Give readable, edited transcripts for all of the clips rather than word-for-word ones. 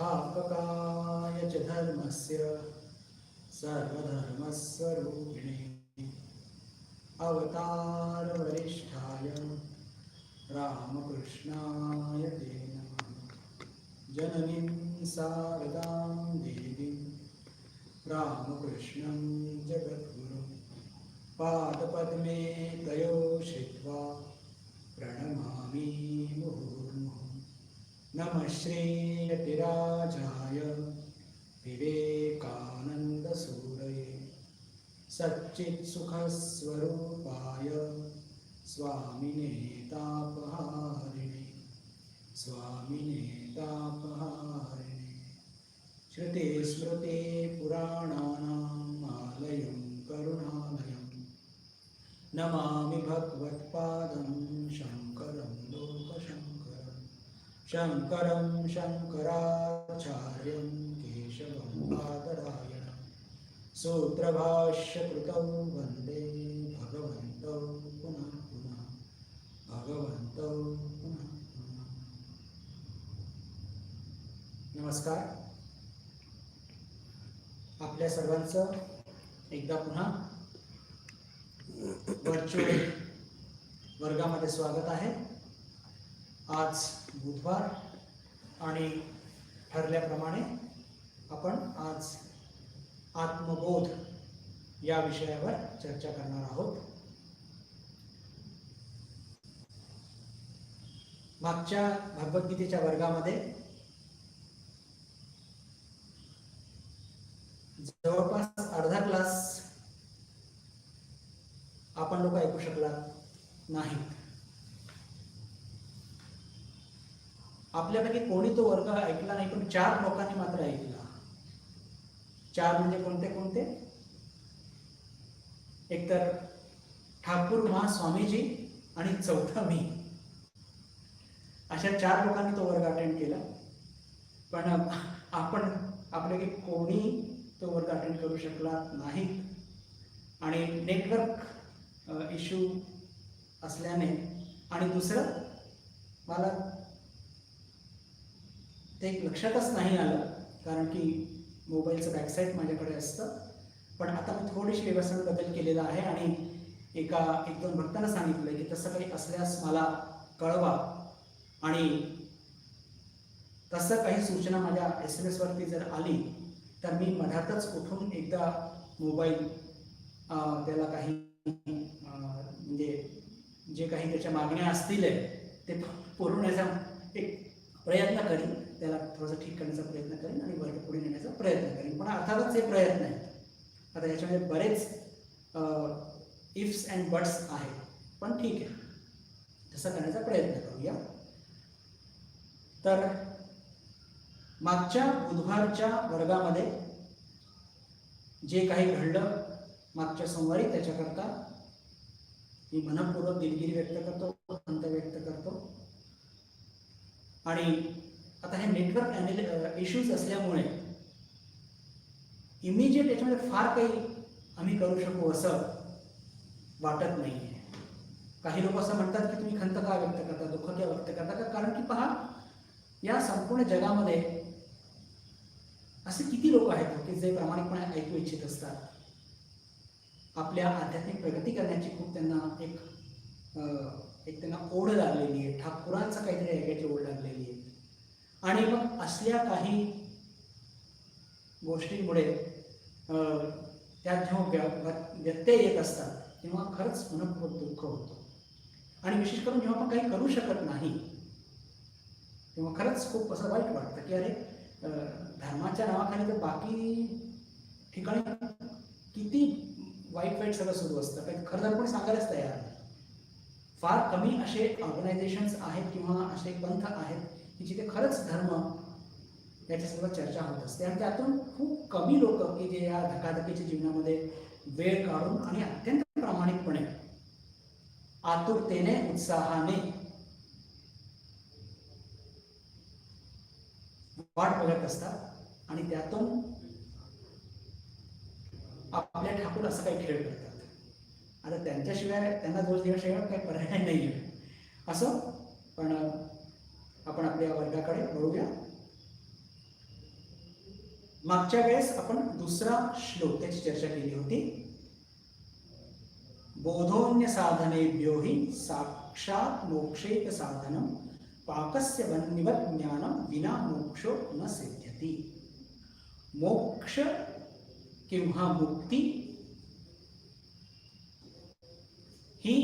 संस्थापकाय च धर्मस्य सर्वधर्मस्वरूपिणे अवतारवरिष्ठाय रामकृष्णाय ते नमः। जननीं शारदां देवीं रामकृष्णं जगद्गुरुं पादपद्मे तयो श्रित्वा प्रणमामि मुहुर्मुहुः। नमः श्रीयतिराजाय विवेकानन्दसूरये सच्चित्सुखस्वरूपाय स्वामिने तापहारिणे श्रुतिस्मृतिपुराणानाम् आलयं करुणालयं नमामि भगवत्पादं शङ्करं लोकशङ्करं शङ्करं शङ्कराचार्यं केशवं बादरायणं सूत्रभाष्यकृतौ वन्दे भगवन्तौ पुनः पुनः भगवन्तौ पुनः पुनः। नमस्कार. आपल्या सर्वांचं एकदा पुन्हा व्हर्च्युअल वर्गामध्ये स्वागत आहे. आज बुधवार आणि ठरल्याप्रमाणे आपण आज आत्मबोध या विषयावर चर्चा करणार आहोत. मागच्या भगवद्गीतेच्या वर्गामध्ये जवळपास अर्धा क्लास आपण लोक ऐकू शकलात नाही. आपल्यापैकी कोणी तो वर्ग ऐकला नाही, पण 4 लोकांनी मात्र ऐकला. 4 म्हणजे कोणते कोणते? एकतर ठाकूर मा स्वामीजी आणि चौथा मी. अशा 4 लोकांनी तो वर्ग अटेंड केला. पण आपण आपल्यापैकी कोणी तो वर्ग अटेंड करू शकला नाही. आणि नेटवर्क इश्यू असल्याने आणि दुसरं मला ते लक्षातच नाही आलं, कारण की मोबाईलचं बॅकसाईड माझ्याकडे असतं. पण आता मी थोडीशी व्यवस्थेत बदल केलेला आहे आणि एक दोन भक्तांना सांगितलं की तसं काही असल्यास मला कळवा. आणि तसं काही सूचना माझ्या SMS वरती जर आली तर मी मधातच उठून एकदा मोबाईल त्याला काही म्हणजे जे काही त्याच्या मागण्या असतील ते पुरवण्याचा एक प्रयत्न करीन. त्याला थोडंसं ठीक करण्याचा प्रयत्न करीन आणि वर्ग पुढे नेण्याचा प्रयत्न करीन. पण अर्थातच हे प्रयत्न आहेत. आता याच्यामध्ये बरेच इफ्स अँड बट्स आहेत, पण ठीक आहे, तसं करण्याचा प्रयत्न करूया. तर मागच्या बुधवारच्या वर्गामध्ये जे काही घडलं मागच्या सोमवारी, त्याच्याकरता मी मनपूर्वक दिलगिरी व्यक्त करतो, खंत व्यक्त करतो. आणि आता हे नेटवर्क इश्यूज असल्यामुळे इमिजिएट याच्यामध्ये फार काही आम्ही करू शकू असं वाटत नाही आहे. काही लोक असं म्हणतात की तुम्ही खंत का व्यक्त करता, दुःख का व्यक्त करता का? कारण की पहा, या संपूर्ण जगामध्ये असे किती लोक आहेत की जे प्रामाणिकपणे ऐकू इच्छित असतात. आपल्या आध्यात्मिक प्रगती करण्याची खूप त्यांना एक त्यांना ओढ लागलेली आहे. ठाकुरांचं काहीतरी ऐकायची ओढ लागलेली आहे. आणि मग असल्या काही गोष्टींमुळे त्यात जेव्हा व्यत्यय येत असतात तेव्हा खरंच मनपूर्वक दुःख होतं. आणि विशेष करून जेव्हा आपण काही करू शकत नाही तेव्हा खरंच खूप असं वाईट वाटतं की अरे, धर्माच्या नावाखाली तर बाकी ठिकाणी किती वाईट सगळं सुरू असतं. काही खरं पण सांगायलाच तयार नाही. फार कमी असे ऑर्गनायझेशन्स आहेत किंवा असे पंथ आहेत की जिथे खरंच धर्म याच्या सर्व चर्चा होत असते. आणि त्यातून खूप कमी लोक की जे या धकाधकीच्या जीवनामध्ये वेळ काढून आणि अत्यंत प्रामाणिकपणे, आतुरतेने, उत्साहाने वाट बघत असतात आणि त्यातून आपल्या ठाकूर असं काही खेळ करतात. आता त्यांच्याशिवाय त्यांना दोष देण्याशिवाय काही पर्याय नाही आहे. असं पण आपण आपल्या वर्गाकडे वळूया. मागच्या वेळेस आपण दुसरा श्लोक त्याची चर्चा केली होती. बोधोन्य साधनेभ्यो हि साक्षात मोक्षेक साधनम पाकस्य वन्निवत् ज्ञानम विना मोक्षो न सिद्ध्यति. मोक्ष किंवा मुक्ती ही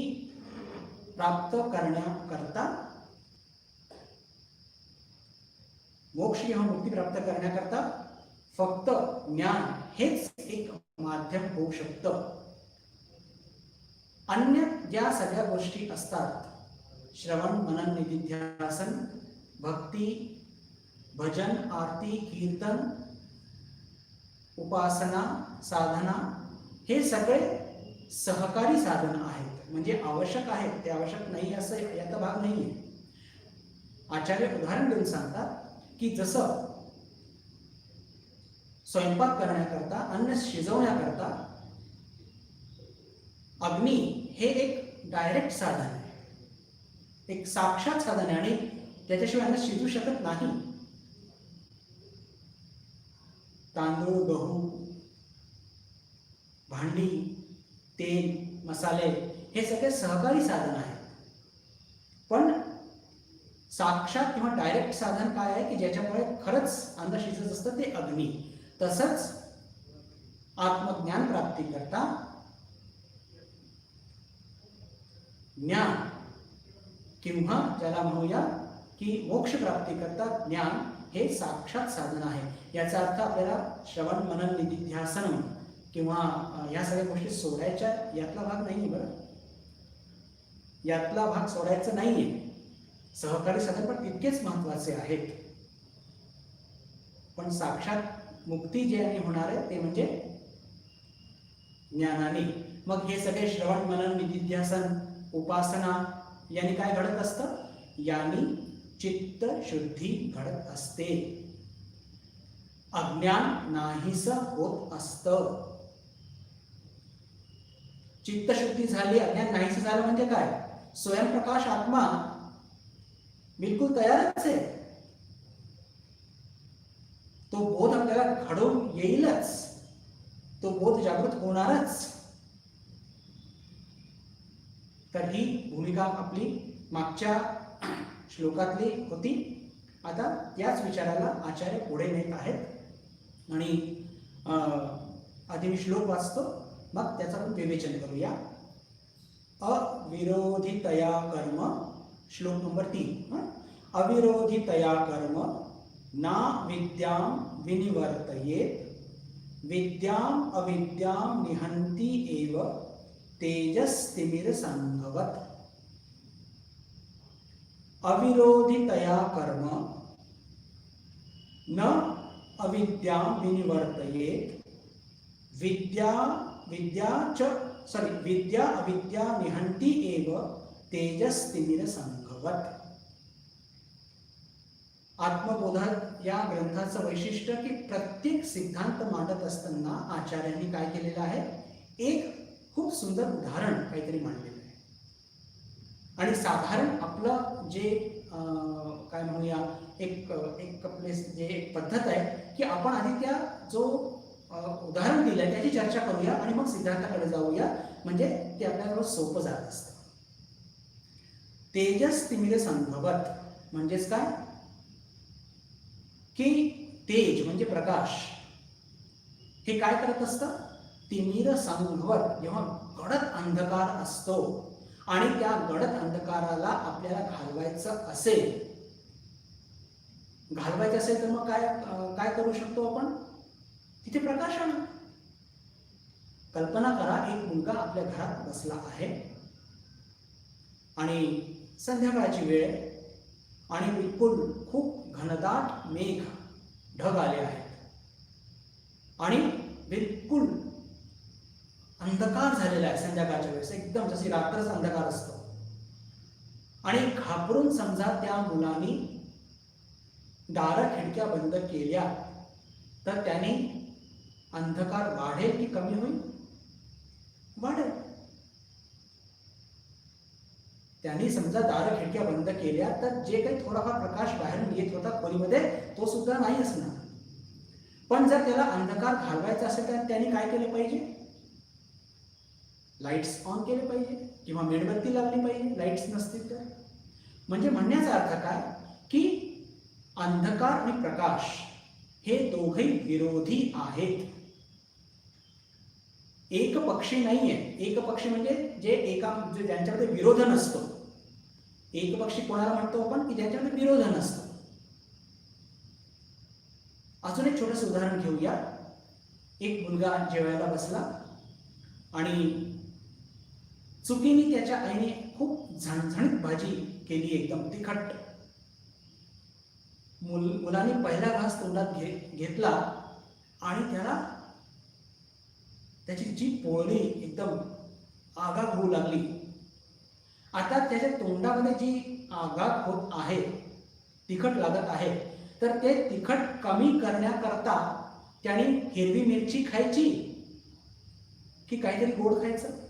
प्राप्त करण्याकरता, मोक्ष किंवा मुक्ती प्राप्त करण्याकरता फक्त ज्ञान हेच एक माध्यम होऊ शकतं. अन्य ज्या सगळ्या गोष्टी असतात, श्रवण मनन निधिध्यासन, भक्ती, भजन, आरती, कीर्तन, उपासना, साधना, हे सगळे सहकारी साधन आहेत. म्हणजे आवश्यक आहेत, ते आवश्यक नाही असं याचा भाग नाहीये. आचार्य उदाहरण देऊन सांगतात की जसं स्वयंपाक करण्याकरता, अन्न शिजवण्याकरता अग्नी हे एक डायरेक्ट साधन आहे, एक साक्षात साधन आहे, आणि त्याच्याशिवाय अन्न शिजू शकत नाही. तांदूळ, गहू, भांडी, तेल, मसाले हे सगळे सहकारी साधन आहेत. पण साक्षात किंवा डायरेक्ट साधन काय आहे की ज्याच्यामुळे खरंच अन्न शिजत असतं, ते अग्नी. तसंच आत्मज्ञान प्राप्ती करता ज्ञान किंवा ज्याला म्हणूया की मोक्ष प्राप्ती करता ज्ञान हे साक्षात साधन आहे. याचा अर्थ आपल्याला श्रवण मनन निधिध्यासन किंवा या सगळ्या गोष्टी सोडायच्या यातला भाग नाहीये. बरं, यातला भाग सोडायचा नाहीये. सहकारी साधन पण तितकेच महत्वाचे आहेत. पण साक्षात मुक्ती ज्याने होणार आहे ते म्हणजे ज्ञानाने. मग हे सगळे श्रवण मनन निधिध्यासन उपासना यांनी काय घडत असतं? यांनी चित्त शुद्धी घडत असते, अज्ञान नाहीस होत असतं. चित्तशुद्धी झाली, अज्ञान नाहीस झालं म्हणजे काय? स्वयंप्रकाश आत्मा बिलकुल तयारच आहे. तो बोध आपल्याला घडवून येईलच, तो बोध जागृत होणारच. तर ही भूमिका आपली मागच्या श्लोकातली होती. आता त्याच विचाराला आचार्य पुढे नेत आहेत. आणि आधी मी श्लोक वाचतो, मग त्याचं आपण विवेचन करूया. अविरोधितया कर्म, श्लोक नंबर 3. अविरोधितया कर्म ना विद्याम विनिवर्तयेत, विद्याम अविद्याम निहंति एव तेजस्तिमिर संभवत. अविरोधितया कर्म न अविद्याम विनिवर्तयेत, विद्या अविद्या निहंति एव तेजस्तिमिर संभवत. आत्मबोधा या ग्रंथाचं वैशिष्ट्य की प्रत्येक सिद्धांत मांडत असताना आचार्यांनी काय केलेलं आहे, एक खूप सुंदर उदाहरण काहीतरी मांडलेलं आहे. आणि साधारण आपलं जे काय म्हणूया एक आपले जे एक पद्धत आहे की आपण आधी त्या जो उदाहरण दिलंय त्याची चर्चा करूया आणि मग सिद्धांताकडे जाऊया, म्हणजे ते आपल्याला सोपं जात असतं. तेजस तिमिर संभवत म्हणजेच काय की तेज म्हणजे प्रकाश हे काय करत असतं? तिमिर संभवत, जेव्हा गडद अंधकार असतो आणि त्या गडद अंधकाराला आपल्याला घालवायचं असेल तर मग काय करू शकतो आपण? तिथे प्रकाश आणू. कल्पना करा, एक मुलगा आपल्या घरात बसला आहे आणि संध्याकाळची वेळ आणि बिलकुल खूप घनदाट मेघ ढग आले आहेत आणि बिलकुल अंधकार झालेला आहे. संध्याकाळच्या वेळेस एकदम जशी रात्रच अंधकार असतो. आणि घाबरून समजा त्या मुलाने दारं खिडक्या बंद केल्या तर त्याने अंधकार वाढेल की कमी होईल? वाढेल. त्यांनी समजा दारं खिडक्या बंद केल्या तर जे काही थोडाफार प्रकाश बाहेरून येत होता खोलीमध्ये तो सुद्धा नाही असणार. पण जर त्याला अंधकार घालवायचा असेल तर त्याने काय केलं पाहिजे? लाईट्स ऑन केले पाहिजे किंवा मेणबत्ती लावली पाहिजे, लाईट्स नसतील तर. म्हणजे म्हणण्याचा अर्थ काय की अंधकार आणि प्रकाश हे दोघेही विरोधी आहेत, एक पक्षी नाहीये. एक पक्षी म्हणजे ज्यांच्यामध्ये विरोध नसतो. एक पक्षी कोणाला म्हणतो आपण की ज्यांच्यामध्ये विरोध नसतो. अजून एक छोटंसं उदाहरण घेऊया. एक मुलगा जेवायला बसला आणि चुकीने त्याच्या आईने खूप झणझणीत भाजी केली, एकदम तिखट. मुलाने पहिला घास तोंडात घेतला आणि त्याला त्याची जीभ पोळली, एकदम आगाग होऊ लागली. आता त्याच्या तोंडामध्ये जी आगाग होत आहे, तिखट लागत आहे, तर ते तिखट कमी करण्याकरता त्याने हिरवी मिरची खायची की काहीतरी गोड खायचं?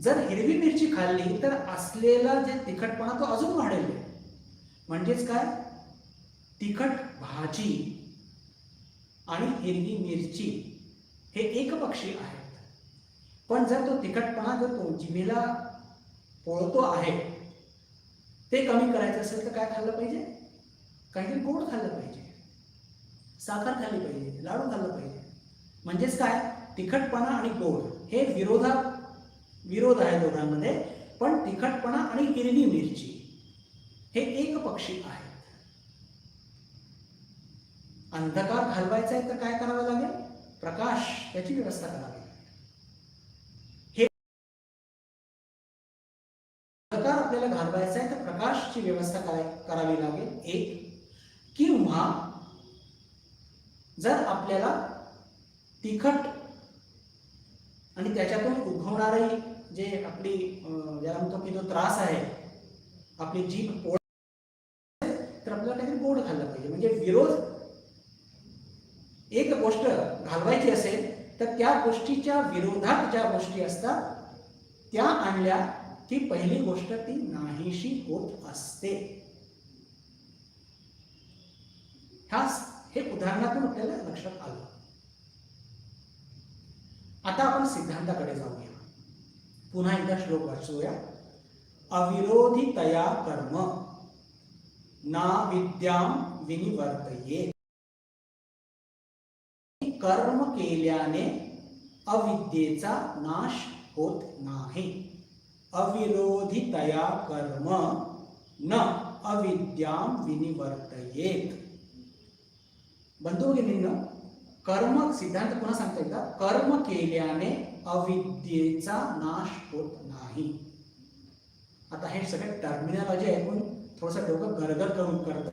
जर हिरवी मिरची खाल्ली तर असलेला जे तिखटपणा तो अजून वाढेल. म्हणजेच काय, तिखट भाजी आणि हिरवी मिरची हे एकपक्षी आहेत. पण जर तो तिखटपणा जर तो जिभेला पोळतो आहे ते कमी करायचं असेल तर काय खाल्लं पाहिजे? काहीतरी गोड खाल्लं पाहिजे, साखर खाल्ली पाहिजे, लाडू खाल्लं पाहिजे. म्हणजेच काय, तिखटपणा आणि गोड हे विरोध आहे दोघांमध्ये. पण तिखटपणा आणि हिरवी मिरची हे एकपक्षी आहेत. अंधकार घालवायचा आहे तर काय करावं लागेल? प्रकाश, त्याची व्यवस्था करावी. हे अंधकार आपल्याला घालवायचा आहे तर प्रकाशची व्यवस्था करावी लागेल. एक किंवा जर आपल्याला तिखट आणि त्याच्यातून उद्भवणारी जे आपली ज्याला म्हणतो की जो त्रास आहे, आपली जीभ पोळ, तर आपल्याला काहीतरी गोड खाल्लं पाहिजे. म्हणजे विरोध, एक गोष्ट घालवायची असेल तर त्या गोष्टीच्या विरोधात ज्या गोष्टी असतात त्या आणल्या की पहिली गोष्ट ती नाहीशी होत असते. हे उदाहरणातून आपल्याला लक्षात आलं. आता आपण सिद्धांताकडे जाऊया. पुन्हा एकदा श्लोक वाचूया. अविरोधितया कर्म ना विद्याम विनिवर्तयेत. कर्म केल्याने अविद्येचा नाश होत नाही. अविरोधितया कर्म न अविद्याम विनिवर्तयेत. बंधुभगिनींनो, कर्म सिद्धांत पुन्हा सांगता एकदा. कर्म केल्याने अविद्येचा नाश होत नाही. आता हे सगळे टर्मिनॉलॉजी ऐकून थोडंसं डोकं गरगर करून करतं.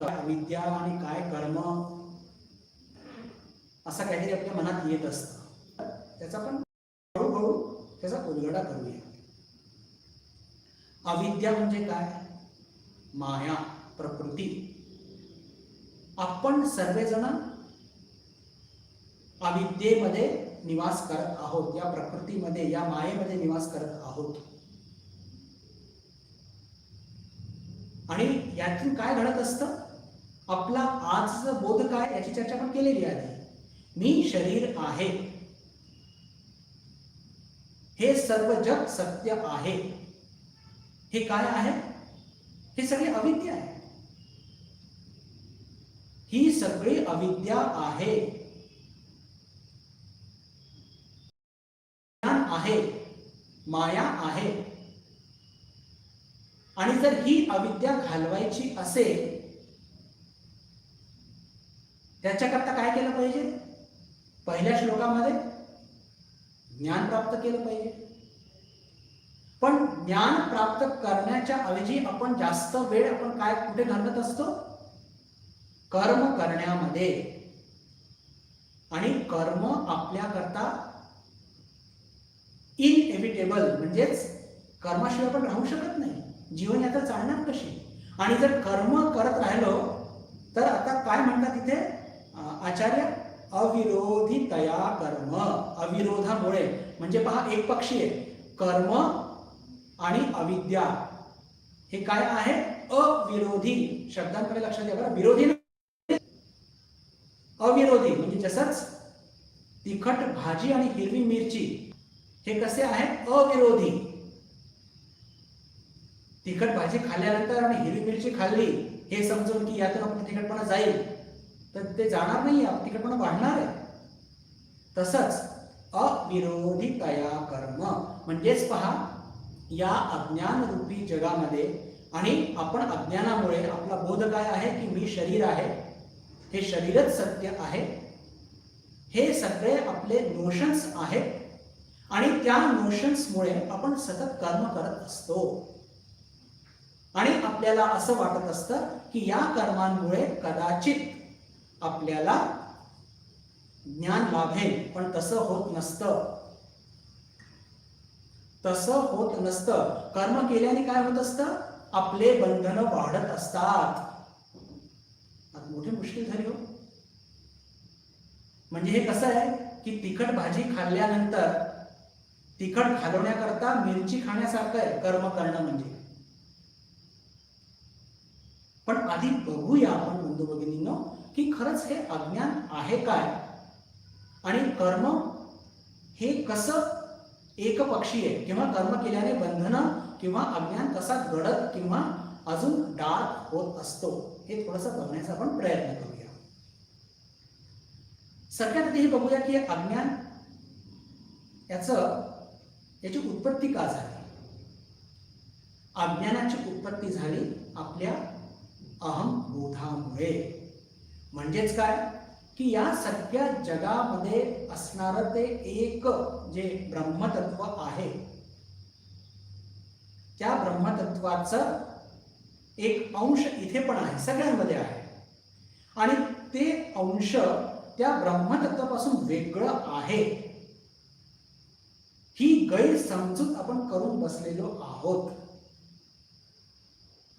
अविद्या आणि काय कर्म असं काहीतरी आपल्या मनात येत असतं. त्याचा पण हळूहळू त्याचा उलगडा करूया. अविद्या म्हणजे काय? माया, प्रकृती. आपण सर्वजण अविद्येमध्ये निवास करत आहोत, या प्रकृतीमध्ये, या मायेमध्ये निवास करत आहोत. आणि यातून काय घडत असतं? आपला आजचा बोध काय याची चर्चा आपण केलेली आहे. मी शरीर आहे, हे सर्व जग सत्य आहे. हे काय आहे? हे सगळे अविद्या आहे. ही सगळी अविद्या आहे. ज्ञान आहे, माया आहे. आणि जर ही अविद्या घालवायची असेल त्याच्याकरता काय केलं पाहिजे? पहिल्या श्लोकामध्ये ज्ञान प्राप्त केलं पाहिजे. पण ज्ञान प्राप्त करण्याच्या ऐवजी आपण जास्त वेळ आपण काय कुठे घालवत असतो? कर्म करण्यामध्ये. आणि कर्म आपल्याकरता इनएव्हिटेबल, म्हणजेच कर्माशिवाय आपण राहू शकत नाही. जीवन यात्रा चालणार कशी? आणि जर कर्म करत राहिलो तर आता काय म्हणतात तिथे आचार्य? अविरोधितया कर्म. अविरोधामुळे म्हणजे पहा, एक पक्षी आहे. कर्म आणि अविद्या हे काय आहे? अविरोधी. शब्दांकडे लक्षात द्या बरं. विरोधी जसंच तिखट भाजी आणि हिरवी मिरची हे कसे आहेत? अविरोधी. तिखट भाजी खाल्ल्यानंतर आणि हिरवी मिरची खाल्ली हे समजून की यातून आपला तिखटपणा जाईल, तर ते जाणार नाही, तिखटपणा वाढणार आहे. तसंच अविरोधीतया कर्म म्हणजेच पहा, या अज्ञान रूपी जगामध्ये आणि आपण अज्ञानामुळे आपला बोध काय आहे की मी शरीर आहे, हे शरीरच सत्य आहे, हे सगळे आपले नोशन्स आहेत आणि त्या नोशन्समुळे आपण सतत कर्म करत असतो आणि आपल्याला असं वाटत असतं की या कर्मांमुळे कदाचित आपल्याला ज्ञान लाभेल, पण तसं होत नसतं. तसं होत नसतं. कर्म केल्याने काय होत असतं? आपले बंधन वाढत असतात. आता मोठी मुश्किल झाली हो. म्हणजे हे कसं आहे की तिखट भाजी खाल्ल्यानंतर तिखट घालवण्याकरता मिरची खाण्यासारखं आहे कर्म करणं म्हणजे. पण आधी बघूया आपण बंधू भगिनींनो की खरंच हे अज्ञान आहे काय आणि कर्म हे कसं एकपक्षीय आहे, किंवा कर्म केल्याने बंधन किंवा अज्ञान कसा गडद किंवा अजून डार्क होत असतो, हे थोडंसं बघण्याचा आपण प्रयत्न करूया. सगळ्यात आधी हे बघूया की अज्ञान याची उत्पत्ती का झाली. अज्ञानाची उत्पत्ती झाली आपल्या अहंबोधामुळे. म्हणजेच काय की या सगळ्या जगामध्ये असणारं ते एक जे ब्रह्मतत्व आहे, त्या ब्रह्मतत्वाचं एक अंश इथे पण आहे, सगळ्यांमध्ये आहे आणि ते अंश त्या ब्रह्मतत्वापासून वेगळं आहे, ही गैरसमजूत आपण करून बसलेलो आहोत.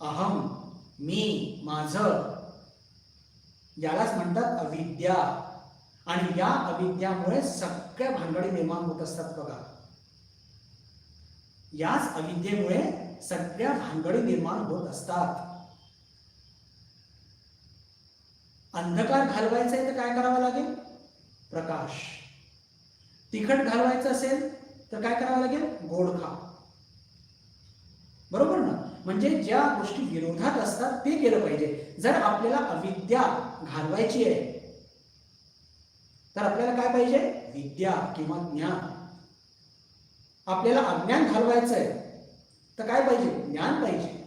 अहम, मी, माझं, यालाच म्हणतात अविद्या. आणि या अविद्यामुळे सगळ्या भानगडी निर्माण होत असतात बघा. याच अविद्येमुळे सगळ्या भानगडी निर्माण होत असतात. अंधकार घालवायचा आहे तर काय करावं लागेल? प्रकाश. तिखट घालवायचं असेल तर काय करावं लागेल? गोड खा. बरोबर ना? म्हणजे ज्या गोष्टी विरोधात असतात ते केलं पाहिजे. जर आपल्याला अविद्या घालवायची आहे तर आपल्याला काय पाहिजे? विद्या किंवा ज्ञान. आपल्याला अज्ञान घालवायचं आहे तर काय पाहिजे? ज्ञान पाहिजे.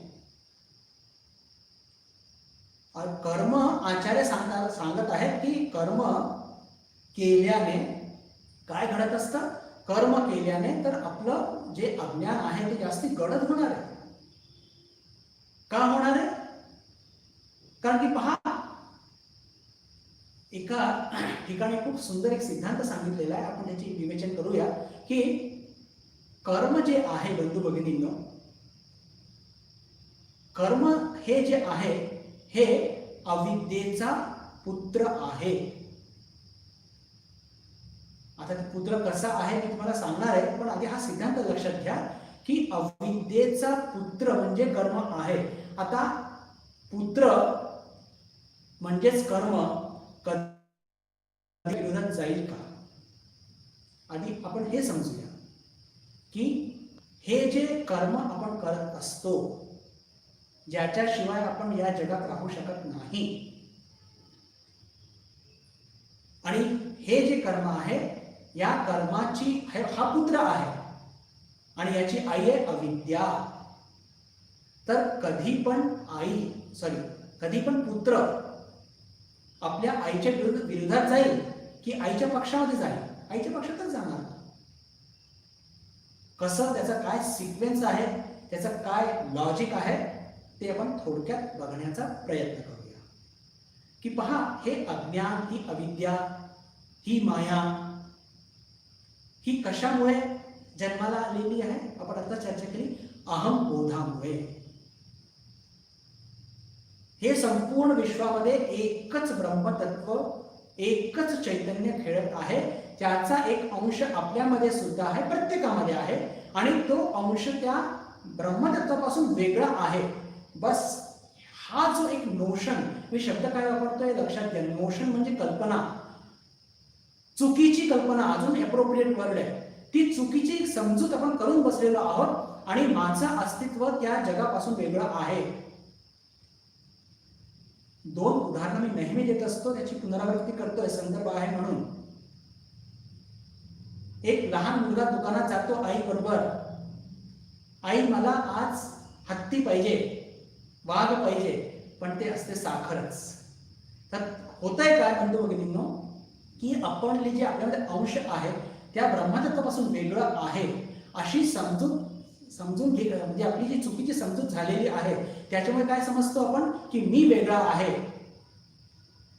कर्म आचार्य सांगत आहेत की कर्म केल्याने काय घडत असतं? कर्म केल्याने तर आपलं जे अज्ञान आहे ते जास्ती गडद होणार आहे. का होणार आहे? कारण की पहा, एका ठिकाणी खूप सुंदर एक सिद्धांत सांगितलेला आहे, आपण त्याची विवेचन करूया की कर्म जे आहे बंधू भगिनींनो, कर्म हे जे आहे हे अविद्येचा पुत्र आहे. आता पुत्र कसा आहे मी तुम्हाला सांगणार आहे, पण आधी हा सिद्धांत लक्षात घ्या की अविद्येचा पुत्र म्हणजे कर्म आहे. आता पुत्र म्हणजेच कर्म कधी विरोधात जाईल का? आधी आपण हे समजूया की हे जे कर्म आपण करत असतो, ज्याच्याशिवाय आपण या जगात राहू शकत नाही, आणि हे जे कर्म आहे या कर्माची हा पुत्र आहे आणि याची आई आहे अविद्या. तर कधी पण पुत्र आपल्या आईच्या विरोधात जाईल की आईच्या पक्षामध्ये जाईल? आईच्या पक्षातच जाणार. कसं, त्याचा काय सिक्वेन्स आहे, त्याचं काय लॉजिक आहे ते आपण थोडक्यात बघण्याचा प्रयत्न करूया. की पहा, हे अज्ञान, ही अविद्या, ही माया, ही कशामुळे जन्माला आलेली आहे? आपण आता चर्चा केली, अहंबोधामुळे. हे संपूर्ण विश्वामध्ये एकच ब्रह्मतत्व, एकच चैतन्य खेळत आहे. त्याचा एक अंश आपल्यामध्ये सुद्धा आहे, प्रत्येकामध्ये आहे, आणि तो अंश त्या ब्रह्मतत्वापासून वेगळा आहे. बस हा जो एक नोशन, मी शब्द काय वापरतोय लक्षात घ्या. नोशन म्हणजे कल्पना. चुकीची कल्पना, अजून एप्रोप्रिएट वर्ड आहे, ती चुकीची समजूत आपण करून बसलेलो आहोत आणि माझं अस्तित्व त्या जगापासून वेगळं आहे. दोन उदाहरणं मी नेहमी देत असतो, त्याची पुनरावृत्ती करतोय, संदर्भ आहे म्हणून. एक लहान मुलगा दुकानात जातो आई बरोबर. आई मला आज हत्ती पाहिजे, वाघ पाहिजे, पण ते असते साखरच. तर होतंय काय बंधू भगिनींनो, की आपणले जे आपल्यामध्ये अंश आहे त्या ब्रह्मतत्वापासून वेगळं आहे अशी समजून घे, म्हणजे आपली जी चुकीची समजूत झालेली आहे त्याच्यामुळे काय समजतो आपण की मी वेगळा आहे.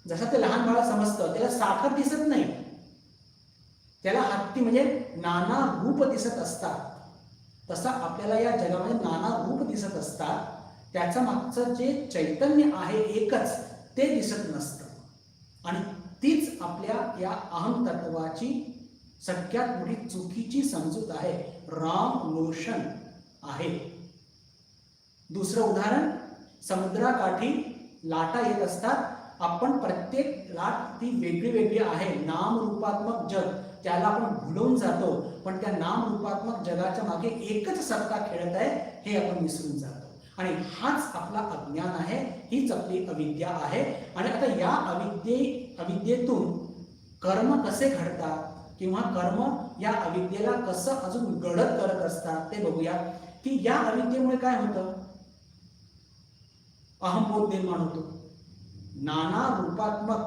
जसं ते लहान बाळ समजतं, त्याला साखर दिसत नाही, त्याला हत्ती म्हणजे नाना रूप दिसत असतात. तसं आपल्याला या जगामध्ये नाना रूप दिसत असतात, त्याच्या मागचं जे चैतन्य आहे एकच, ते दिसत नसतं. आणि तीच आपल्या या अहम तत्वाची सगळ्यात मोठी चुकीची समजूत आहे, रॉंग नोशन आहे. दुसरं उदाहरण, समुद्राकाठी लाटा येत असतात, आपण प्रत्येक लाट ती वेगळी वेगळी आहे, नामरूपात्मक जग, त्याला आपण भुलून जातो, पण त्या नामरूपात्मक जगाच्या मागे एकच सत्ता खेळत आहे हे आपण विसरून जातो. आणि हाच आपला अज्ञान आहे, हीच आपली अविद्या आहे. आणि आता या अविद्येतून कर्म कसे घडतात किंवा कर्म या अविद्येला कसं अजून गडद करत असतात ते बघूया. की या अविद्येमुळे काय होतं, अहंबोध निर्माण होतो. नामरूपात्मक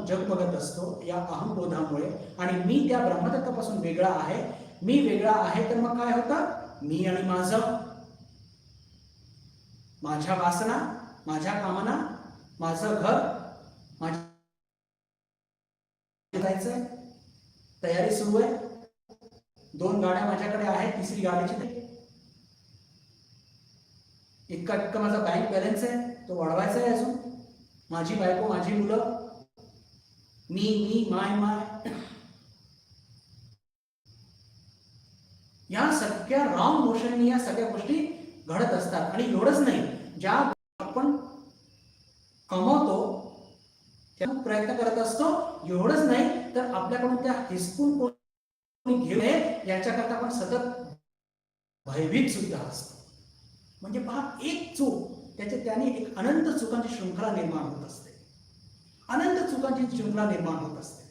जग बघत असतो या अहंबोधामुळे, आणि मी त्या ब्रह्मतत्वापासून वेगळा आहे. मी वेगळा आहे तर मग काय होतं, मी आणि माझं, माझ्या वासना, माझ्या कामना, माझं घर, माझं जायचंय, तयारी सुरू आहे, 2 गाड्या माझ्याकडे आहेत, 3री गाडीची इतका माझा बँक बॅलन्स आहे, तो वाढवायचा आहे अजून, माझी बायको, माझी मुलं, मी माय, या सगळ्या रॉंग मोशननी या सगळ्या गोष्टी घडत असतात. आणि एवढंच नाही, ज्या आपण कमवतो त्या प्रयत्न करत असतो, एवढंच नाही तर आपल्याकडून त्या हिसकून कोणी घेऊ नये याच्याकरता आपण सतत भयभीत सुद्धा असतो. म्हणजे पहा, एक चूक त्याने एक अनंत चुकांची शृंखला निर्माण होत असते, अनंत चुकांची शृंखला निर्माण होत असते.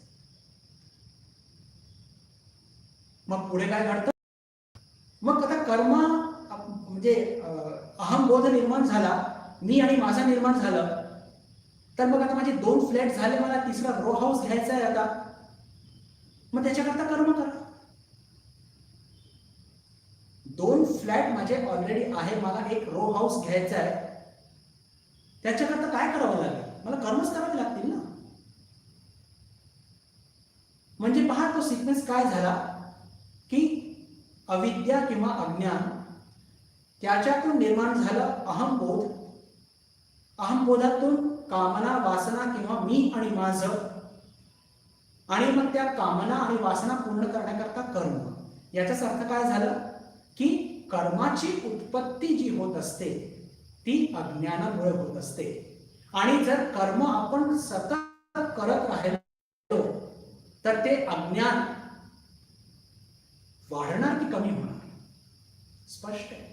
मग पुढे काय घडतं, मग आता कर्म म्हणजे अहंबोध निर्माण झाला, मी आणि माझा निर्माण झालं, तर मग आता माझे 2 फ्लॅट झाले, मला 3रा रो हाऊस घ्यायचा आहे आता, मग त्याच्याकरता कर्म करा. 2 फ्लॅट माझे ऑलरेडी आहे, मला एक रो हाऊस घ्यायचा आहे, त्याच्याकरता काय करावं लागेल, मला कर्मच करावे लागतील ना. म्हणजे पहा, तो सिक्वेन्स काय झाला की अविद्या किंवा अज्ञान, त्याच्यातून निर्माण झालं अहंबोध, अहंबोधातून कामना, वासना किंवा मी आणि माझं, आणि मग त्या कामना आणि वासना पूर्ण करण्याकरता कर्म. याचाच अर्थ काय झालं की कर्माची उत्पत्ती जी होत असते ती अज्ञानामुळे होत असते. आणि जर कर्म आपण सतत करत राहिलो तर ते अज्ञान वाढणार की कमी होणार, स्पष्ट आहे.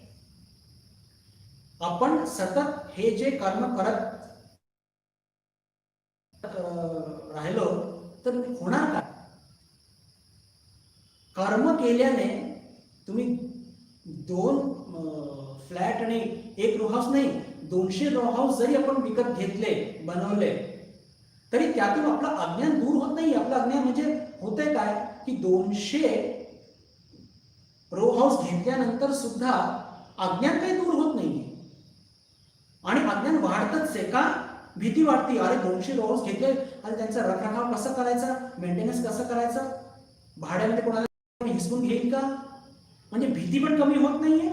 आपण सतत हे जे कर्म करत राहिलो तर होणार काय, कर्म केल्याने तुम्ही 2 फ्लॅट आणि 1 रो हाऊस नाही, 200 रो हाऊस जरी आपण विकत घेतले, बनवले, तरी त्यातून आपलं अज्ञान दूर होत नाही. आपलं अज्ञान म्हणजे होतंय काय की 200 रो हाऊस घेतल्यानंतर सुद्धा अज्ञान काही दूर होत नाही, आणि अज्ञान वाढतच आहे. का, भीती वाटते, अरे 200 रो हाऊस घेतले आणि त्यांचा रखरखाव कसं करायचा, मेंटेनन्स कसं करायचं, भाड्यामध्ये कोणाला हिसकून घेईल का, म्हणजे भीती पण कमी होत नाहीये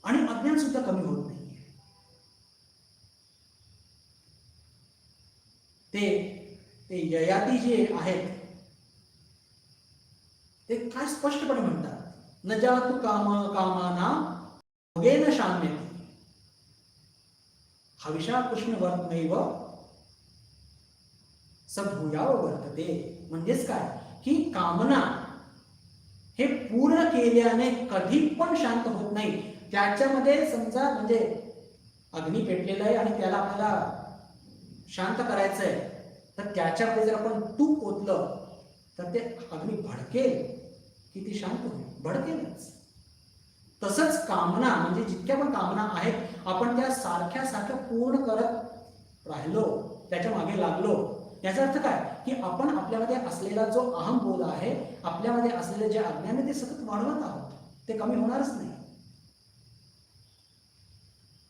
आणि अज्ञान सुद्धा कमी होत नाहीये. ते ययाती जे आहेत ते काय स्पष्टपणे म्हणतात, न जातु कामाना भोगेन शाम्यति हविषा कृष्णवर्त्मैव सभूयाव वर्तते. म्हणजेच काय की कामना हे पूर्ण केल्याने कधी पण शांत होत नाही. त्याच्यामध्ये समजा म्हणजे अग्नी पेटलेला आहे आणि त्याला आपल्याला शांत करायचंय, तर त्याच्यामध्ये जर आपण तूप ओतलं तर ते अग्नी भडकेल की ती शांत होईल? भडकेलच. तसंच कामना म्हणजे जितक्या पण कामना आहेत आपण त्या सारख्या सारख्या पूर्ण करत राहिलो, त्याच्या मागे लागलो, याचा अर्थ काय की आपण आपल्यामध्ये असलेला जो अहंबोध आहे, आपल्यामध्ये असलेले जे अज्ञान आहे ते सतत वाढवत आहोत. ते कमी होणारच नाही.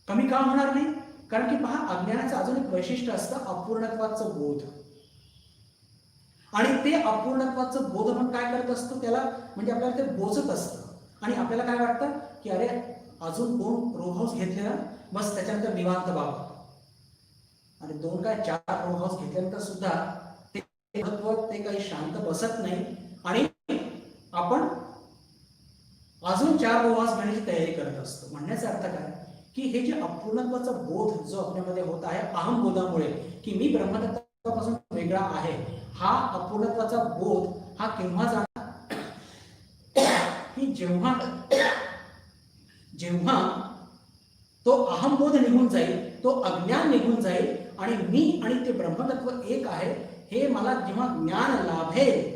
कमी का होणार नाही? कारण की पहा, अज्ञानाचं अजून एक वैशिष्ट्य असतं अपूर्णत्वाचं बोध. आणि ते अपूर्णत्वाचं बोध आपण काय करत असतो, त्याला म्हणजे आपल्याला ते बोचत असतं आणि आपल्याला काय वाटतं की अरे अजून 2 रो हाऊस घेतले ना बस त्याच्यानंतर निवांत बाबा. आणि 2 काय 4 रो हाऊस घेतल्यानंतर सुद्धा ते काही शांत बसत नाही आणि आपण अजून 4 रो हाऊस घेण्याची तयारी करत असतो. म्हणण्याचा अर्थ काय की हे जे अपूर्णत्वाचा बोध जो आपल्यामध्ये होत आहे अहंबोधामुळे की मी ब्रह्मतत्वापासून वेगळा आहे, हा अपूर्णत्वाचा बोध हा केव्हा जाणार की जेव्हा जेव्हा तो अहंबोध निघून जाईल, तो अज्ञान निघून जाईल आणि मी आणि ते ब्रह्मतत्व एक आहे हे मला जेव्हा ज्ञान लाभेल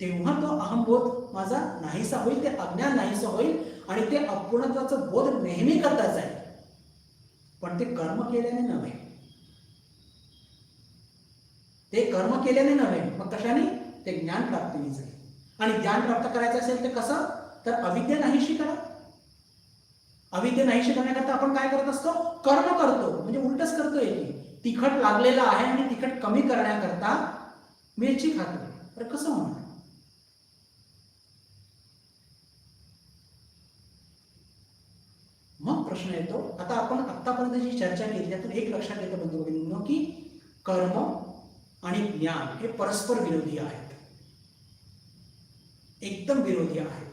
तेव्हा तो अहंबोध माझा नाहीसा होईल, ते अज्ञान नाहीसा होईल आणि ते अपूर्णत्वाचं बोध नेहमी करता जाईल. पण ते कर्म केल्याने नव्हे, ते कर्म केल्याने नव्हे, मग कशाने? ते ज्ञान प्राप्तीने जाईल. आणि ज्ञान प्राप्त करायचं असेल ते कसं? तर अविद्या नाहीशी करा. अविद्या नाहीशी करण्याकरता आपण काय करत असतो? कर्म करतो. म्हणजे उलटच करतोय की तिखट लागलेलं आहे आणि तिखट कमी करण्याकरता मिरची खातो. तर कसं होणार? मग प्रश्न येतो, आता आपण आतापर्यंत जी चर्चा केली त्यातून एक लक्षात येतं बंधू भगिनींनो की कर्म आणि ज्ञान हे परस्पर विरोधी आहेत, एकदम विरोधी आहेत.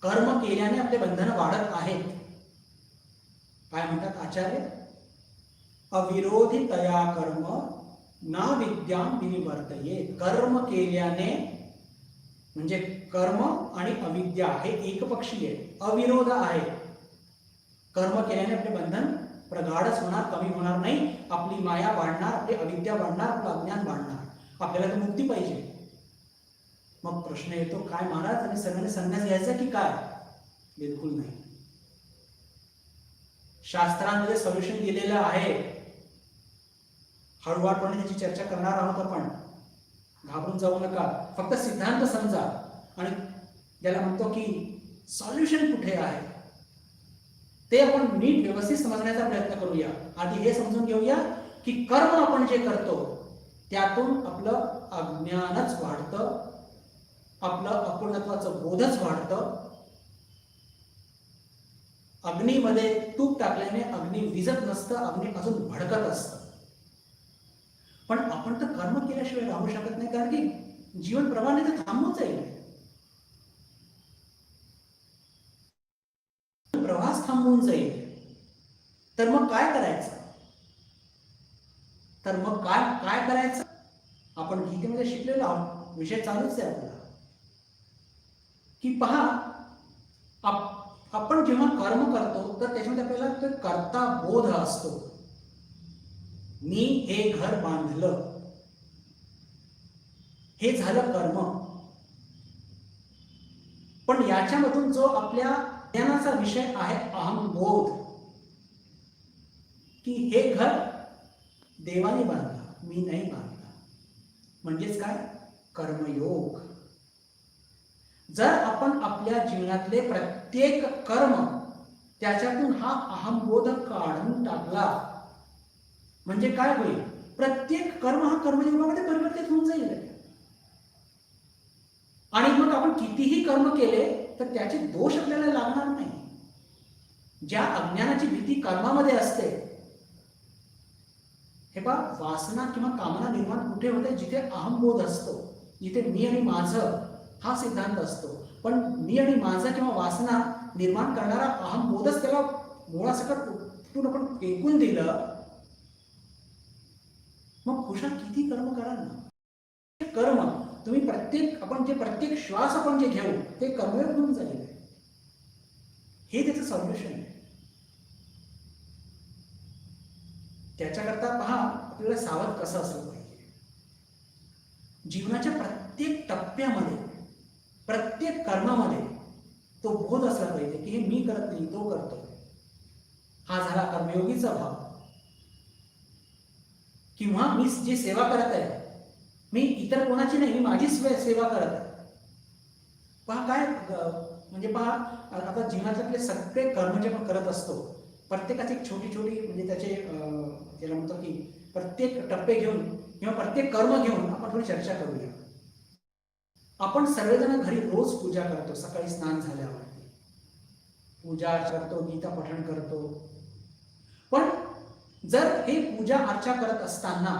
कर्म केल्याने आपले बंधन वाढत आहेत. काय म्हणतात आचार्य? अविरोधी तया कर्म ना विद्याम विनिवर्तये. कर्म केल्याने म्हणजे कर्म आणि अविद्या हे एकपक्षीय अविरोध आहे. कर्म केल्याने आपले बंधन प्रगाढच होणार, कमी होणार नाही. आपली माया वाढणार, आपली अविद्या वाढणार, आपलं अज्ञान वाढणार. आपल्याला तर मुक्ती पाहिजे. मग प्रश्न येतो, काय महाराज आणि सर्वांनी संन्यास घ्यायचा की काय? बिलकुल नाही. शास्त्रांमध्ये सोल्युशन दिलेलं आहे. हळूवारपणे त्याची चर्चा करणार आहोत आपण. घाबरून जाऊ नका. फक्त सिद्धांत समजा आणि ज्याला म्हणतो की सॉल्युशन कुठे आहे ते आपण नीट व्यवस्थित समजण्याचा प्रयत्न करूया. आधी हे समजून घेऊया की कर्म आपण जे करतो त्यातून आपलं अज्ञानच वाढतं, आपलं अपूर्णत्वाचं बोधच वाढतं. अग्नीमध्ये तूप टाकल्याने अग्नी विझत नसतं, अग्नी अजून भडकत असतं. पण आपण तर कर्म केल्याशिवाय राहू शकत नाही, कारण की जीवन प्रवाहाने तर थांबून जाईल. प्रवास थांबून जाईल. तर मग काय करायचं? काय करायचं? आपण गीतेमध्ये शिकलेलो आहोत, विषय चालूच आहे आपला की पहा, आपण जेव्हा कर्म करतो तर त्याच्यामध्ये आपल्याला तो कर्ता बोध असतो. मी हे घर बांधलं, हे झालं कर्म. पण याच्यामधून जो आपल्या ज्ञानाचा विषय आहे अहंबोध, की हे घर देवाने बांधलं, मी नाही बांधलं. म्हणजेच काय? कर्मयोग. जर आपण आपल्या जीवनातले प्रत्येक कर्म त्याच्यातून हा अहंबोध काढून टाकला म्हणजे काय होईल? प्रत्येक कर्म हा कर्मयोगामध्ये परिवर्तित होऊन जाईल. आणि मग आपण कितीही कर्म केले तर त्याचे दोष आपल्याला लागणार नाही. ज्या अज्ञानाची भीती कर्मामध्ये असते, हे पहा, वासना किंवा कामना निर्माण कुठे होते? जिथे अहंबोध असतो, जिथे मी आणि माझं हा सिद्धांत असतो. पण मी आणि माझा किंवा वासना निर्माण करणारा अहंबोधच त्याला मुळासकट उठून आपण फेकून दिलं मग खुशाल किती कर्म करा ना, कर्म तुम्ही प्रत्येक श्वास आपण जे घेऊ ते कर्मयोग म्हणून झालेलं आहे. हे त्याचं सॉल्युशन आहे. त्याच्याकरता पहा आपल्याला सावध कसं असलं पाहिजे. जीवनाच्या प्रत्येक टप्प्यामध्ये प्रत्येक कर्मामध्ये तो बोध असला पाहिजे की हे मी करत नाही, तो करतो. हा झाला कर्मयोगीचा भाव. किंवा मी जी सेवा करत आहे, मी इतर कोणाची नाही, मी माझी सेवा करत आहे. पहा काय म्हणजे पहा आता जीवनातले आपले सगळे कर्म जे आपण करत असतो, प्रत्येकाची एक छोटी छोटी म्हणजे त्याचे त्याला म्हणतो की प्रत्येक टप्पे घेऊन किंवा प्रत्येक कर्म घेऊन आपण थोडी चर्चा करूया. आपण सर्वजण घरी रोज पूजा करतो. सकाळी स्नान झाल्यावर पूजा करतो, गीता पठण करतो. पण जर हे पूजा अर्चा करत असताना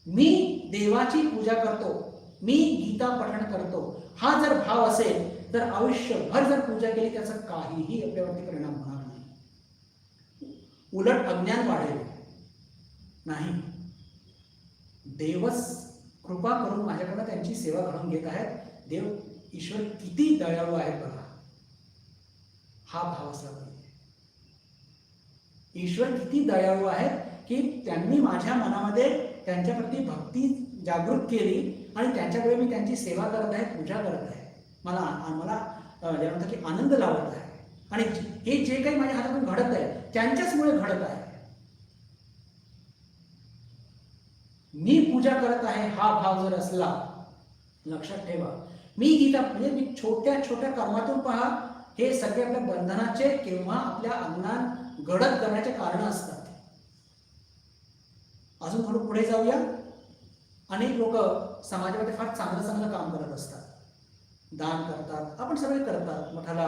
मी देवाची पूजा करतो, मी गीता पठण करतो, हा जर भाव असेल तर आयुष्यभर जर पूजा केली त्याचा काहीही आपल्यावरती परिणाम होणार नाही. उलट अज्ञान वाढेल. नाही, देवच कृपा करून माझ्याकडनं त्यांची सेवा घडून घेत आहेत. देव ईश्वर किती दयाळू आहेत बघा, हा भाव असला पाहिजे. ईश्वर किती दयाळू आहेत की त्यांनी माझ्या मनामध्ये त्यांच्याप्रती भक्ती जागृत केली आणि त्यांच्याकडे मी त्यांची सेवा करत आहे, पूजा करत आहे. मला म्हणतात की आनंद लावत आहे. आणि हे जे काही माझ्या हातातून घडत आहे त्यांच्याचमुळे घडत आहे. मी पूजा करत आहे हा भाव जर असला, लक्षात ठेवा, मी गीता म्हणजे मी छोट्या छोट्या कर्मातून पहा हे सगळे आपल्या बंधनाचे किंवा आपल्या अज्ञान घडत करण्याचे कारण असतात. अजून थोडं पुढे जाऊया. अनेक लोक समाजामध्ये फार चांगलं चांगलं काम करत असतात, दान करतात, आपण सगळे करतात, मठाला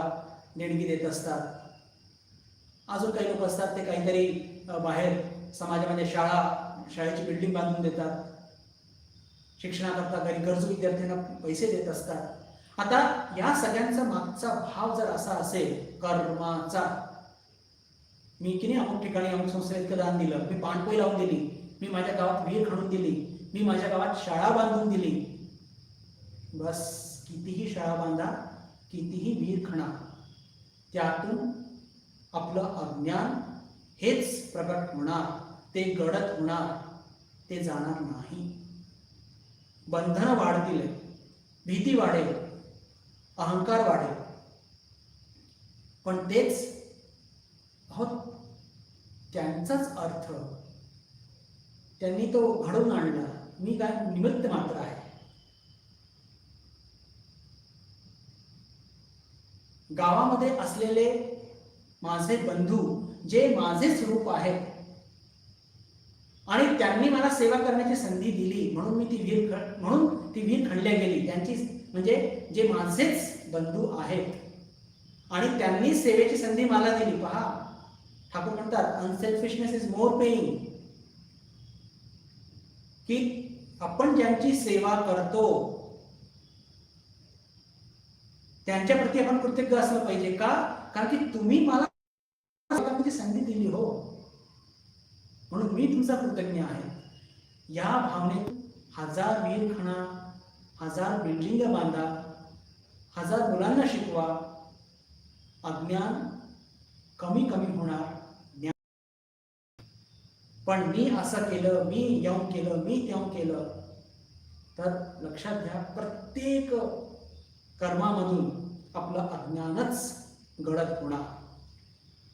देणगी देत असतात. अजून काही लोक असतात ते काहीतरी बाहेर समाजामध्ये शाळेची बिल्डिंग बांधून देतात, शिक्षणाकरता घरी गरजू विद्यार्थ्यांना पैसे देत असतात. आता या सगळ्यांचा मागचा भाव जर असा असेल कर्माचा, मी की नाही अमुक ठिकाणी अमुक संस्थेला इतकं दान दिलं, मी पाणपोई लावून दिली, मी माझ्या गावात विहीर खणून दिली, मी माझ्या गावात शाळा बांधून दिली. बस, कितीही शाळा बांधा, कितीही विहीर खणा, त्यातून आपलं अज्ञान हेच प्रकट होणार, ते गडद होणार, ते जाणार नाही. बंधनं वाढतील, भीती वाढेल, अहंकार वाढेल. पण तेच त्यांचाच अर्थ त्यांनी तो घडवून आणला, मी काय निमित्त मात्र आहे. गावामध्ये असलेले माझे बंधू जे माझेच रूप आहेत आणि त्यांनी मला सेवा करण्याची संधी दिली म्हणून ती विहीर खणल्या गेली. त्यांची म्हणजे जे माझेच बंधू आहेत आणि त्यांनी सेवेची संधी मला दिली. पहा, ठाकूर म्हणतात अनसेल्फिशनेस इज मोर पेइंग, की आपण ज्यांची सेवा करतो त्यांच्याप्रती आपण कृतज्ञ असलं पाहिजे. का? कारण की तुम्ही मला संधी दिली हो, म्हणून मी तुमचा कृतज्ञ आहे. या भावनेत 1000 विहीर खणा, 1000 बिल्डिंग बांधा, 1000 मुलांना शिकवा, अज्ञान कमी कमी होणार. पण मी असं केलं, मी येऊन केलं, मी तेऊन केलं, तर लक्षात घ्या प्रत्येक कर्मामधून आपलं अज्ञानच गडद होणार.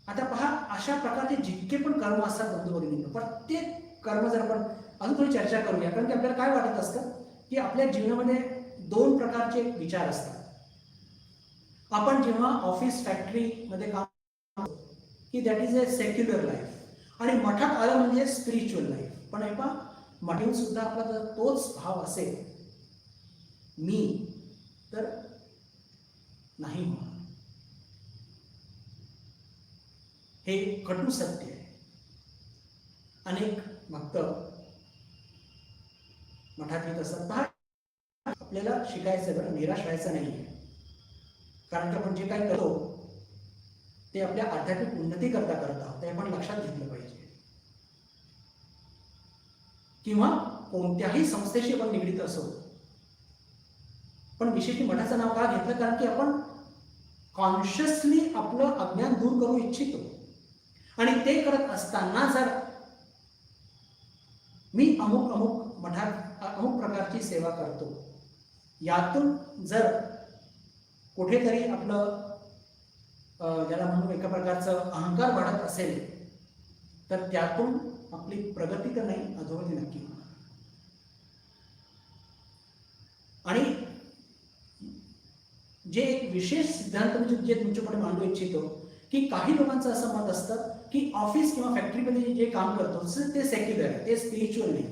आता पहा, अशा प्रकारचे जितके पण कर्म असतात बंधू भगिनींनो, प्रत्येक कर्म जर आपण अजून थोडी चर्चा करूया. कारण की आपल्याला काय वाटत असतं की आपल्या जीवनामध्ये 2 प्रकारचे विचार असतात. आपण जेव्हा ऑफिस फॅक्टरीमध्ये काम करतो की that is a secular life आणि मठात आलं म्हणजे स्पिरिच्युअल लाईफ. पण हे पहा, मठात सुद्धा आपला जर तोच भाव असेल मी, तर नाही होणार. हे कटू सत्य आहे. अनेक भक्त मठात येत असतात. पहा, आपल्याला शिकायचं, बरं, निराश व्हायचं नाहीये. कारण की आपण जे काय करतो ते आपल्या आध्यात्मिक उन्नती करता करत आहोत, ते आपण लक्षात घेतलं पाहिजे. किंवा कोणत्याही संस्थेशी आपण निगडीत असो, पण विशेषतः मठाचं नाव का घेतलं, कारण की आपण कॉन्शियसली आपलं अज्ञान दूर करू इच्छितो. आणि ते करत असताना जर मी अमुक अमुक मठात अमुक प्रकारची सेवा करतो, यातून जर कुठेतरी आपलं ज्याला म्हणून एका प्रकारचं अहंकार वाढत असेल, तर त्यातून आपली प्रगती तर नाही, अधोगती नक्की. आणि जे एक विशेष सिद्धांत म्हणजे जे तुमच्याकडे मांडू इच्छितो, की काही लोकांचं असं मत असतं की ऑफिस किंवा फॅक्टरीमध्ये जे काम करतो ते सेक्युलर आहे, ते स्पिरिच्युअल नाही.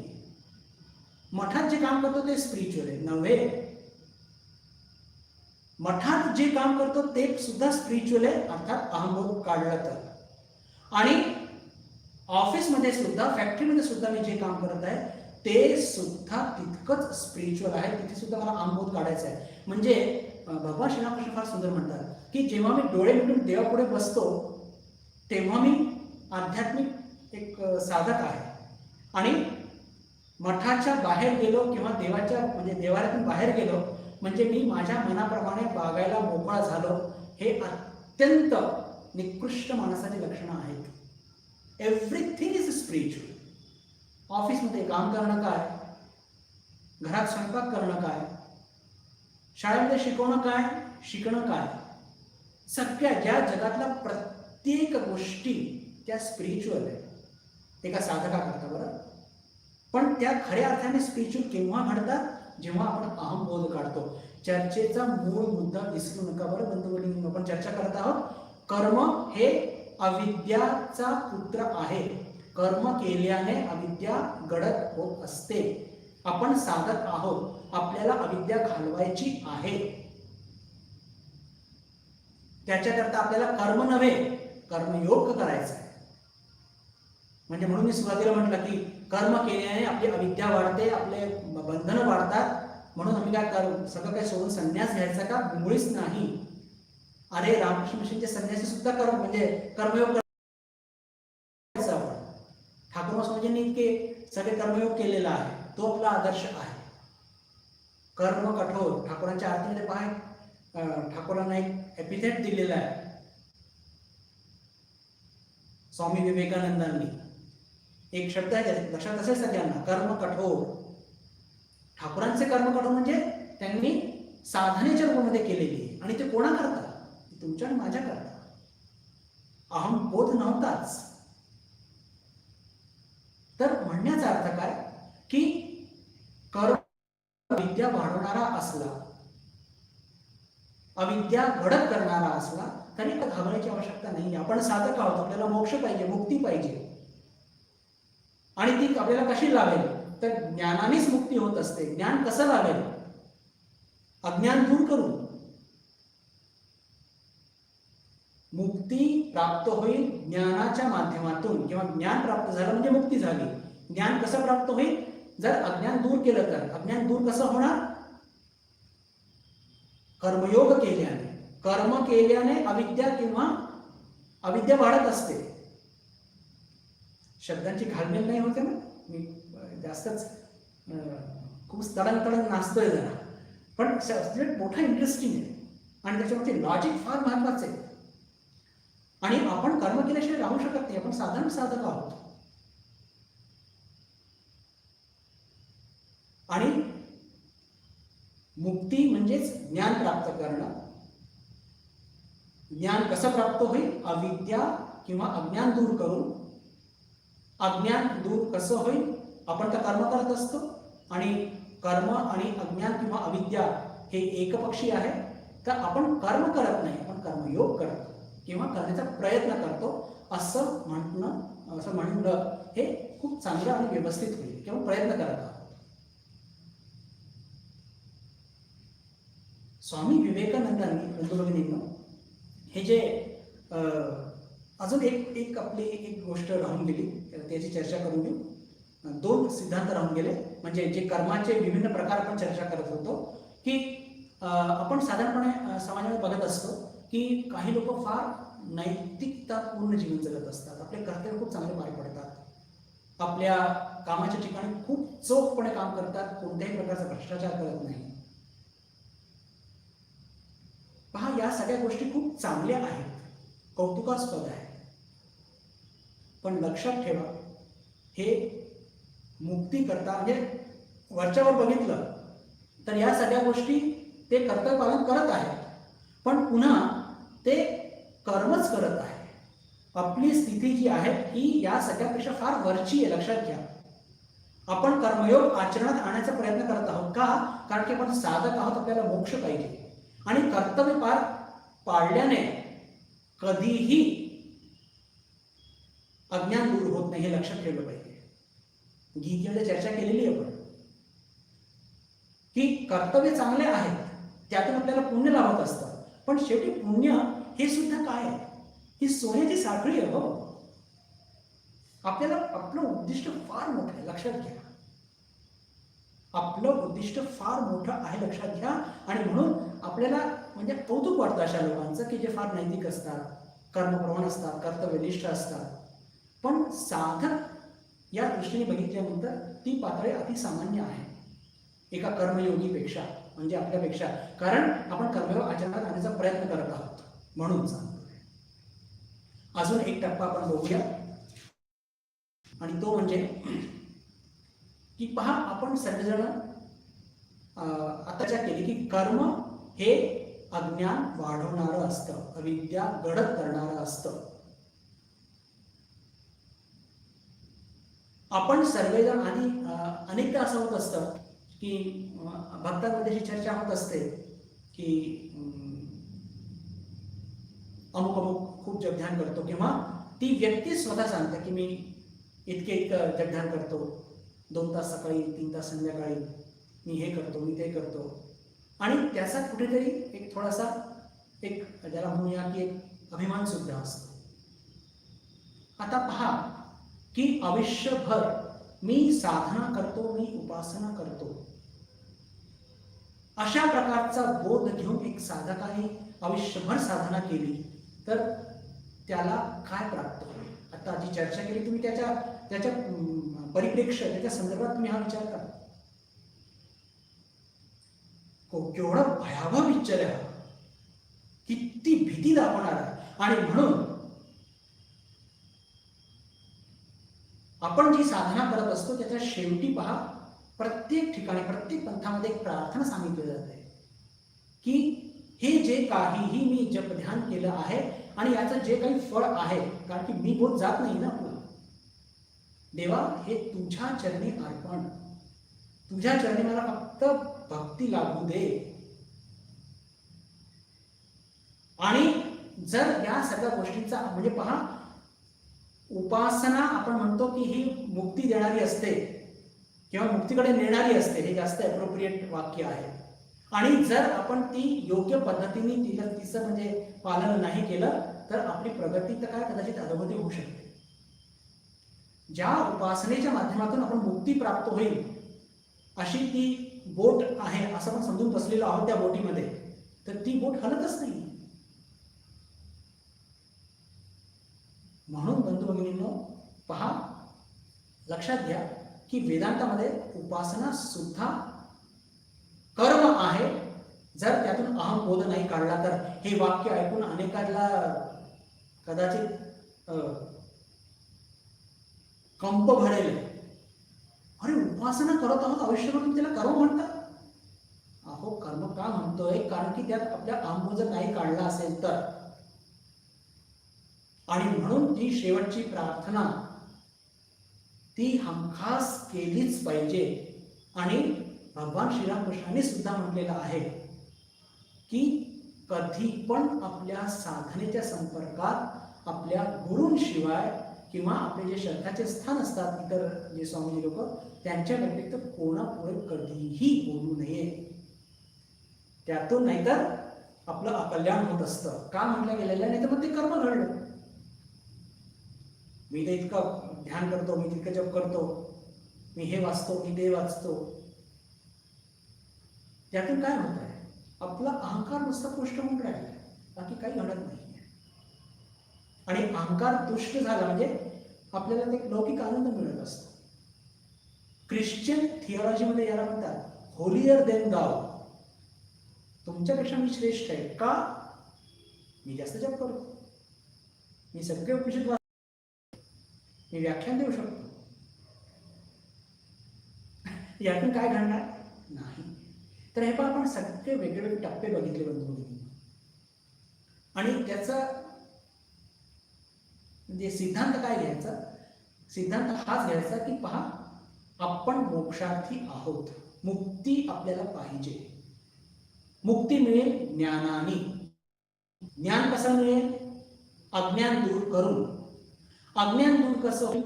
मठात जे काम करतो ते स्पिरिच्युअल आहे. नव्हे, मठात जे काम करतो ते सुद्धा स्पिरिच्युअल आहे, अर्थात अहंबोध काढला तर. आणि ऑफिसमध्ये सुद्धा, फॅक्टरीमध्ये सुद्धा मी जे काम करत आहे ते सुद्धा तितकंच स्पिरिच्युअल आहे. तिथे सुद्धा मला अहंबोध काढायचा आहे. म्हणजे भगवान श्रीरामकृष्ण फार सुंदर म्हणतात की जेव्हा मी डोळे मिटून देवापुढे बसतो तेव्हा मी आध्यात्मिक एक साधक आहे. आणि मठाच्या बाहेर गेलो किंवा देवाच्या म्हणजे देवालयातून बाहेर गेलो म्हणजे मी माझ्या मनाप्रमाणे वागायला मोकळा झालो. हे अत्यंत निकृष्ट माणसाची लक्षणं आहेत. Everything is spiritual. ऑफिसमध्ये काम करणं काय, घरात स्वयंपाक करणं काय, शाळेमध्ये शिकवणं काय, शिकणं काय, सगळ्या ज्या जगातल्या प्रत्येक गोष्टी त्या स्पिरिच्युअल आहे. ते का साधका करता बरं, पण त्या खऱ्या अर्थाने स्पिरिच्युअल केव्हा घडतात, जेव्हा आपण अहंबोध काढतो. चर्चेचा मूळ मुद्दा विसरू नका बरं बंधुभगिनी. आपण चर्चा करत आहोत कर्म हे अविद्याचा पुत्र आहे. कर्म केल्याने अविद्या गडद होत असते. आपण साधक आहोत, आपल्याला अविद्या घालवायची आहे. त्याच्याकरता आपल्याला कर्म नव्हे, कर्मयोग करायचा आहे. म्हणजे म्हणून मी सुरुवातीला म्हटलं की कर्म केल्याने आपली अविद्या वाढते, आपले बंधनं वाढतात. म्हणून आम्ही काय सगळं काय सोडून संन्यास घ्यायचा का? मुळीच नाही. अरे रामकृष्ण मिशनचे संन्यासी सुद्धा कर्म म्हणजे कर्मयोग करायचा. ठाकूर महाराजांनी इतके सगळे कर्मयोग केलेला आहे, तो आपला आदर्श आहे. कर्म कठोर. ठाकूरांच्या आरतीमध्ये पहा, ठाकूरांना एक एपिथेट दिलेला आहे स्वामी विवेकानंदांनी. एक शब्द आहे लक्षात असेल सगळ्यांना, कर्म कठोर. ठाकूरांचे कर्म कठोर म्हणजे त्यांनी साधनेच्या रूपामध्ये केलेली आहे. आणि ते कोणा करता? तुमच्या आणि माझ्या करता. अहंबोध नव्हताच. तर म्हणण्याचा अर्थ काय की कर्म अविद्या वाढवणारा असला, अविद्या घडत करणारा असला तरी घाबरायची आवश्यकता नाही. आपण साधक आहोत, आपल्याला मोक्ष पाहिजे, मुक्ती पाहिजे. आणि ती आपल्याला कशी लाभेल? तर ज्ञानानेच मुक्ती होत असते. ज्ञान कसं लाभेल? अज्ञान दूर करून. मुक्ती प्राप्त होईल ज्ञानाच्या माध्यमातून, किंवा ज्ञान प्राप्त झालं म्हणजे मुक्ती झाली. ज्ञान कसं प्राप्त होईल? जर अज्ञान दूर केलं तर. अज्ञान दूर कसं होणार? कर्मयोग केल्याने. कर्म केल्याने अविद्या किंवा अविद्या वाढत असते. शब्दांची घालमेल नाही होते ना, मी जास्तच खूप तडण नाचतोय जरा, पण सब्जेक्ट मोठा इंटरेस्टिंग आहे आणि त्याच्यामध्ये लॉजिक फार महत्वाचं आहे. आणि आपण कर्म केल्याशिवाय राहू शकत नाही. आपण साधारण साधक आहोत. आणि मुक्ती म्हणजेच ज्ञान प्राप्त करणं. ज्ञान कसं प्राप्त होईल? अविद्या किंवा अज्ञान दूर करून. अज्ञान दूर कसं होईल? आपण तर कर्म करत असतो आणि कर्म आणि अज्ञान किंवा अविद्या हे एकपक्षी आहे. तर आपण कर्म करत नाही, आपण कर्मयोग करतो किंवा करण्याचा प्रयत्न करतो असं म्हणणं हे खूप चांगलं आणि व्यवस्थित होईल. किंवा प्रयत्न करत आहोत. स्वामी विवेकानंदांनी बंधुभगिनींनो हे जे अजून एक आपली एक गोष्ट राहून गेली, त्याची चर्चा करून घेऊ. दोन सिद्धांत राहून गेले. म्हणजे जे कर्माचे विभिन्न प्रकार आपण चर्चा करत होतो की आपण साधारणपणे समाजामध्ये बघत असतो की काही लोक फार नैतिकतापूर्ण जीवन जगत असतात. आपले कर्तव्य खूप चांगले पार पडतात. आपल्या कामाच्या ठिकाणी खूप चोखपणे काम करतात, कोणत्याही प्रकारचा भ्रष्टाचार करत नाही. पहा, या सगळ्या गोष्टी खूप चांगल्या आहेत, कौतुकास्पद आहे. पण लक्षात ठेवा, हे मुक्ती करता म्हणजे वरच्यावर बघितलं तर या सगळ्या गोष्टी ते कर्तव्य पालन करत आहेत, पण पुन्हा ते कर्मच करत आहे. आपली स्थिती जी आहे ही या सगळ्यापेक्षा फार वरची आहे, लक्षात घ्या. आपण कर्मयोग आचरणात आणण्याचा प्रयत्न करत आहोत का? कारण की आपण साधक आहोत, आपल्याला मोक्ष पाहिजे. आणि कर्तव्य पार पाडल्याने कधीही अज्ञान दूर होत नाही, हे लक्षात ठेवलं पाहिजे. गीतेमध्ये चर्चा केलेली आहे आपण की कर्तव्य चांगले आहेत, त्यातून आपल्याला पुण्य लाभत असतं, पण शेवटी पुण्य हे सुद्धा काय आहे? ही सोन्याची साखळी आहे. हो, आपल्याला आपलं उद्दिष्ट फार मोठं आहे, लक्षात घ्या. आपलं उद्दिष्ट फार मोठं आहे, लक्षात घ्या. आणि म्हणून आपल्याला म्हणजे कौतुक वाटतं अशा लोकांचं की जे फार नैतिक असतात, कर्मप्रवण असतात, कर्तव्यनिष्ठ असतात. पण साधक या दृष्टीने बघितल्यानंतर ती पातळी अतिसामान्य आहे एका कर्मयोगीपेक्षा, म्हणजे आपल्यापेक्षा. कारण आपण कर्मयोग आचरणात आणण्याचा प्रयत्न करत आहोत, म्हणून सांगतोय. अजून एक टप्पा आपण बघूया, आणि तो म्हणजे की पहा, आपण सर्वजण आताच्या केली की कर्म हे अज्ञान वाढवणारं असतं, अविद्या गडद करणारं असतं. आपण सर्वजण आधी अनेकदा असं होत असतं की भक्तांमध्ये अशी चर्चा होत असते की अमुक अमुक खूप जपध्यान करतो, किंवा ती व्यक्ती स्वतः सांगते की मी इतकं जपध्यान करतो, 2 तास सकाळी, 3 तास संध्याकाळी, मी हे करतो, मी ते करतो. आणि त्याचा कुठेतरी एक थोडासा एक ज्याला म्हणूया की एक अभिमान सुद्धा असतो. आता पहा की आयुष्यभर मी साधना करतो, मी उपासना करतो, अशा प्रकारचा बोध घेऊन एक साधकाने आयुष्यभर साधना केली तर त्याला काय प्राप्त होईल? आता जी चर्चा केली तुम्ही त्याच्या परिप्रेक्ष्य, त्याच्या संदर्भात तुम्ही हा विचार करा. केवढा भयावह विचार आहे, किती भीती दाखवणार आहे. आणि म्हणून आपण जी साधना करत असतो त्याच्या शेवटी पहा, प्रत्येक ठिकाणी, प्रत्येक पंथामध्ये एक प्रार्थना सांगितली जाते की हे जे काहीही मी जपध्यान केलं आहे आणि याचं जे काही फळ आहे, कारण की मी बोध जात नाही ना पुन्हा, देवा हे तुझ्या चरणी अर्पण, तुझ्या चरणी मला फक्त भक्ती लागू दे. आणि जर या सगळ्या गोष्टींचा म्हणजे पहा, उपासना आपण म्हणतो की ही मुक्ती देणारी असते किंवा मुक्तीकडे नेणारी असते, हे जास्त अप्रोप्रिएट वाक्य आहे. आणि जर आपण ती योग्य पद्धतीने तिचं म्हणजे पालन नाही केलं तर आपली प्रगती तर काय कदाचित अधोगती होऊ शकते. ज्या उपासनेच्या माध्यमातून आपण मुक्ती प्राप्त होईल अशी ती बोट आहे असं आपण समजून बसलेलो आहोत त्या बोटीमध्ये, तर ती बोट हलतच नाही. म्हणून बंधू भगिनींनो, पहा, लक्षात घ्या की वेदांतामध्ये उपासना सुद्धा कर्म आहे, जर त्यातून अहमबोध नाही काढला तर. हे वाक्य ऐकून अनेकांना कदाचित कंप भरेल. अरे, उपासना करत आहोत आयुष्यभर, तुम्ही त्याला कर्म म्हणता? अहो, कर्म का म्हणतोय? कारण की त्यात आपल्या अहमबोध नाही काढला असेल तर. आणि म्हणून ती शेवटची प्रार्थना ती हमखास केलीच पाहिजे. आणि भगवान श्रीरामकृष्णांनी सुद्धा म्हटलेलं आहे की कधी पण आपल्या साधनेच्या संपर्कात आपल्या गुरूंशिवाय किंवा आपले जे श्रद्धाचे स्थान असतात इतर जे स्वामीजी लोक, त्यांच्या व्यतिरिक्त कोणापुढे कधीही बोलू नये. त्यातून नाहीतर आपलं अकल्याण होत असतं. का म्हटलं गेलेलं? नाही तर मग ते कर्म घडलं. मी ते इतकं ध्यान करतो, मी तितकं जप करतो, मी हे वाचतो, मी ते वाचतो, त्यातून काय होत आहे? आपला अहंकार नुसता पुष्ट होऊन राहिला, बाकी काही घडत नाही. आणि अहंकार तुष्ट झाला म्हणजे आपल्याला ते लौकिक आनंद मिळत असतो. ख्रिश्चन थिओलॉजीमध्ये याला म्हणतात होलियर देन गाव. तुमच्यापेक्षा मी श्रेष्ठ आहे का? मी जास्त जप करतो, मी सगळे उपनिषद वाचतो, मी व्याख्यान देऊ शकतो. यातून काय घडणार नाही. तर हे पण आपण सगळे वेगवेगळे टप्पे बघितले बंधू. आणि त्याचा म्हणजे सिद्धांत काय घ्यायचा? सिद्धांत हाच घ्यायचा की पहा, आपण मोक्षार्थी आहोत, मुक्ती आपल्याला पाहिजे. मुक्ती मिळेल ज्ञानाने. ज्ञान कसं मिळेल? अज्ञान दूर करून. अज्ञान दूर कसं होईल?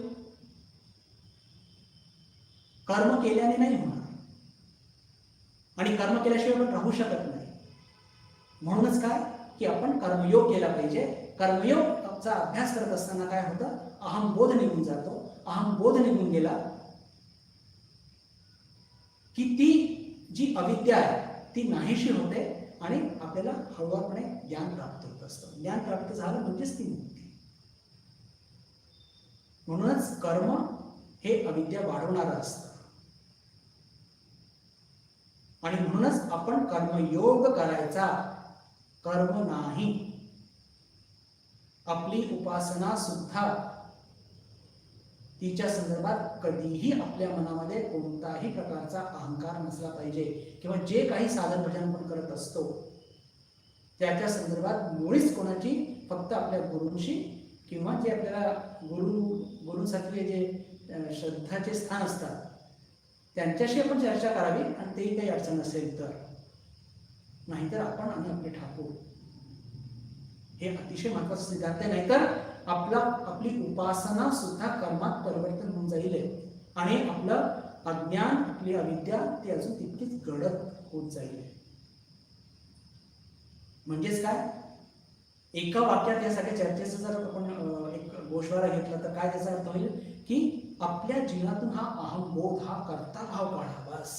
कर्म केल्याने नाही होणार, आणि कर्म केल्याशिवाय आपण राहू शकत नाही. म्हणूनच काय की आपण कर्मयोग केला पाहिजे. कर्मयोगचा अभ्यास करत असताना काय होतं? अहंबोध निघून जातो. अहंबोध निघून गेला की ती जी अविद्या आहे ती नाहीशी होते आणि आपल्याला हळूवारपणे ज्ञान प्राप्त होत असतं. ज्ञान प्राप्त झालं म्हणजेच ती मुक्ती. म्हणूनच कर्म हे अविद्या वाढवणारं असतं, आणि म्हणूनच आपण कर्मयोग करायचा, कर्म नाही. आपली उपासना सुद्धा तिच्या संदर्भात कधीही आपल्या मनामध्ये कोणताही प्रकारचा अहंकार नसला पाहिजे, किंवा जे काही साधन भजन आपण करत असतो त्याच्या संदर्भात मुळीच कोणाची, फक्त आपल्या गुरूंशी किंवा जे आपल्याला गुरूंसाठी जे श्रद्धाचे स्थान असतात त्यांच्याशी आपण चर्चा करावी, आणि तेही काही अडचण नसेल तर. नाहीतर आपण आणि आपले ठाकूर हे अतिशय महत्वाचा सिद्धांत आहे. नाहीतर आपली उपासना सुद्धा कर्मात परिवर्तन होऊन जाईल, आणि आपलं अज्ञान, आपली अविद्या ती अजून तितकीच गडद होत जाईल. म्हणजेच काय, एका वाक्यात या सगळ्या चर्चेचं जर आपण एक गोषवारा घेतला तर काय त्याचा अर्थ होईल की आपल्या जीवनातून हा अहंबोध, हा कर्ताभाव काढा बस.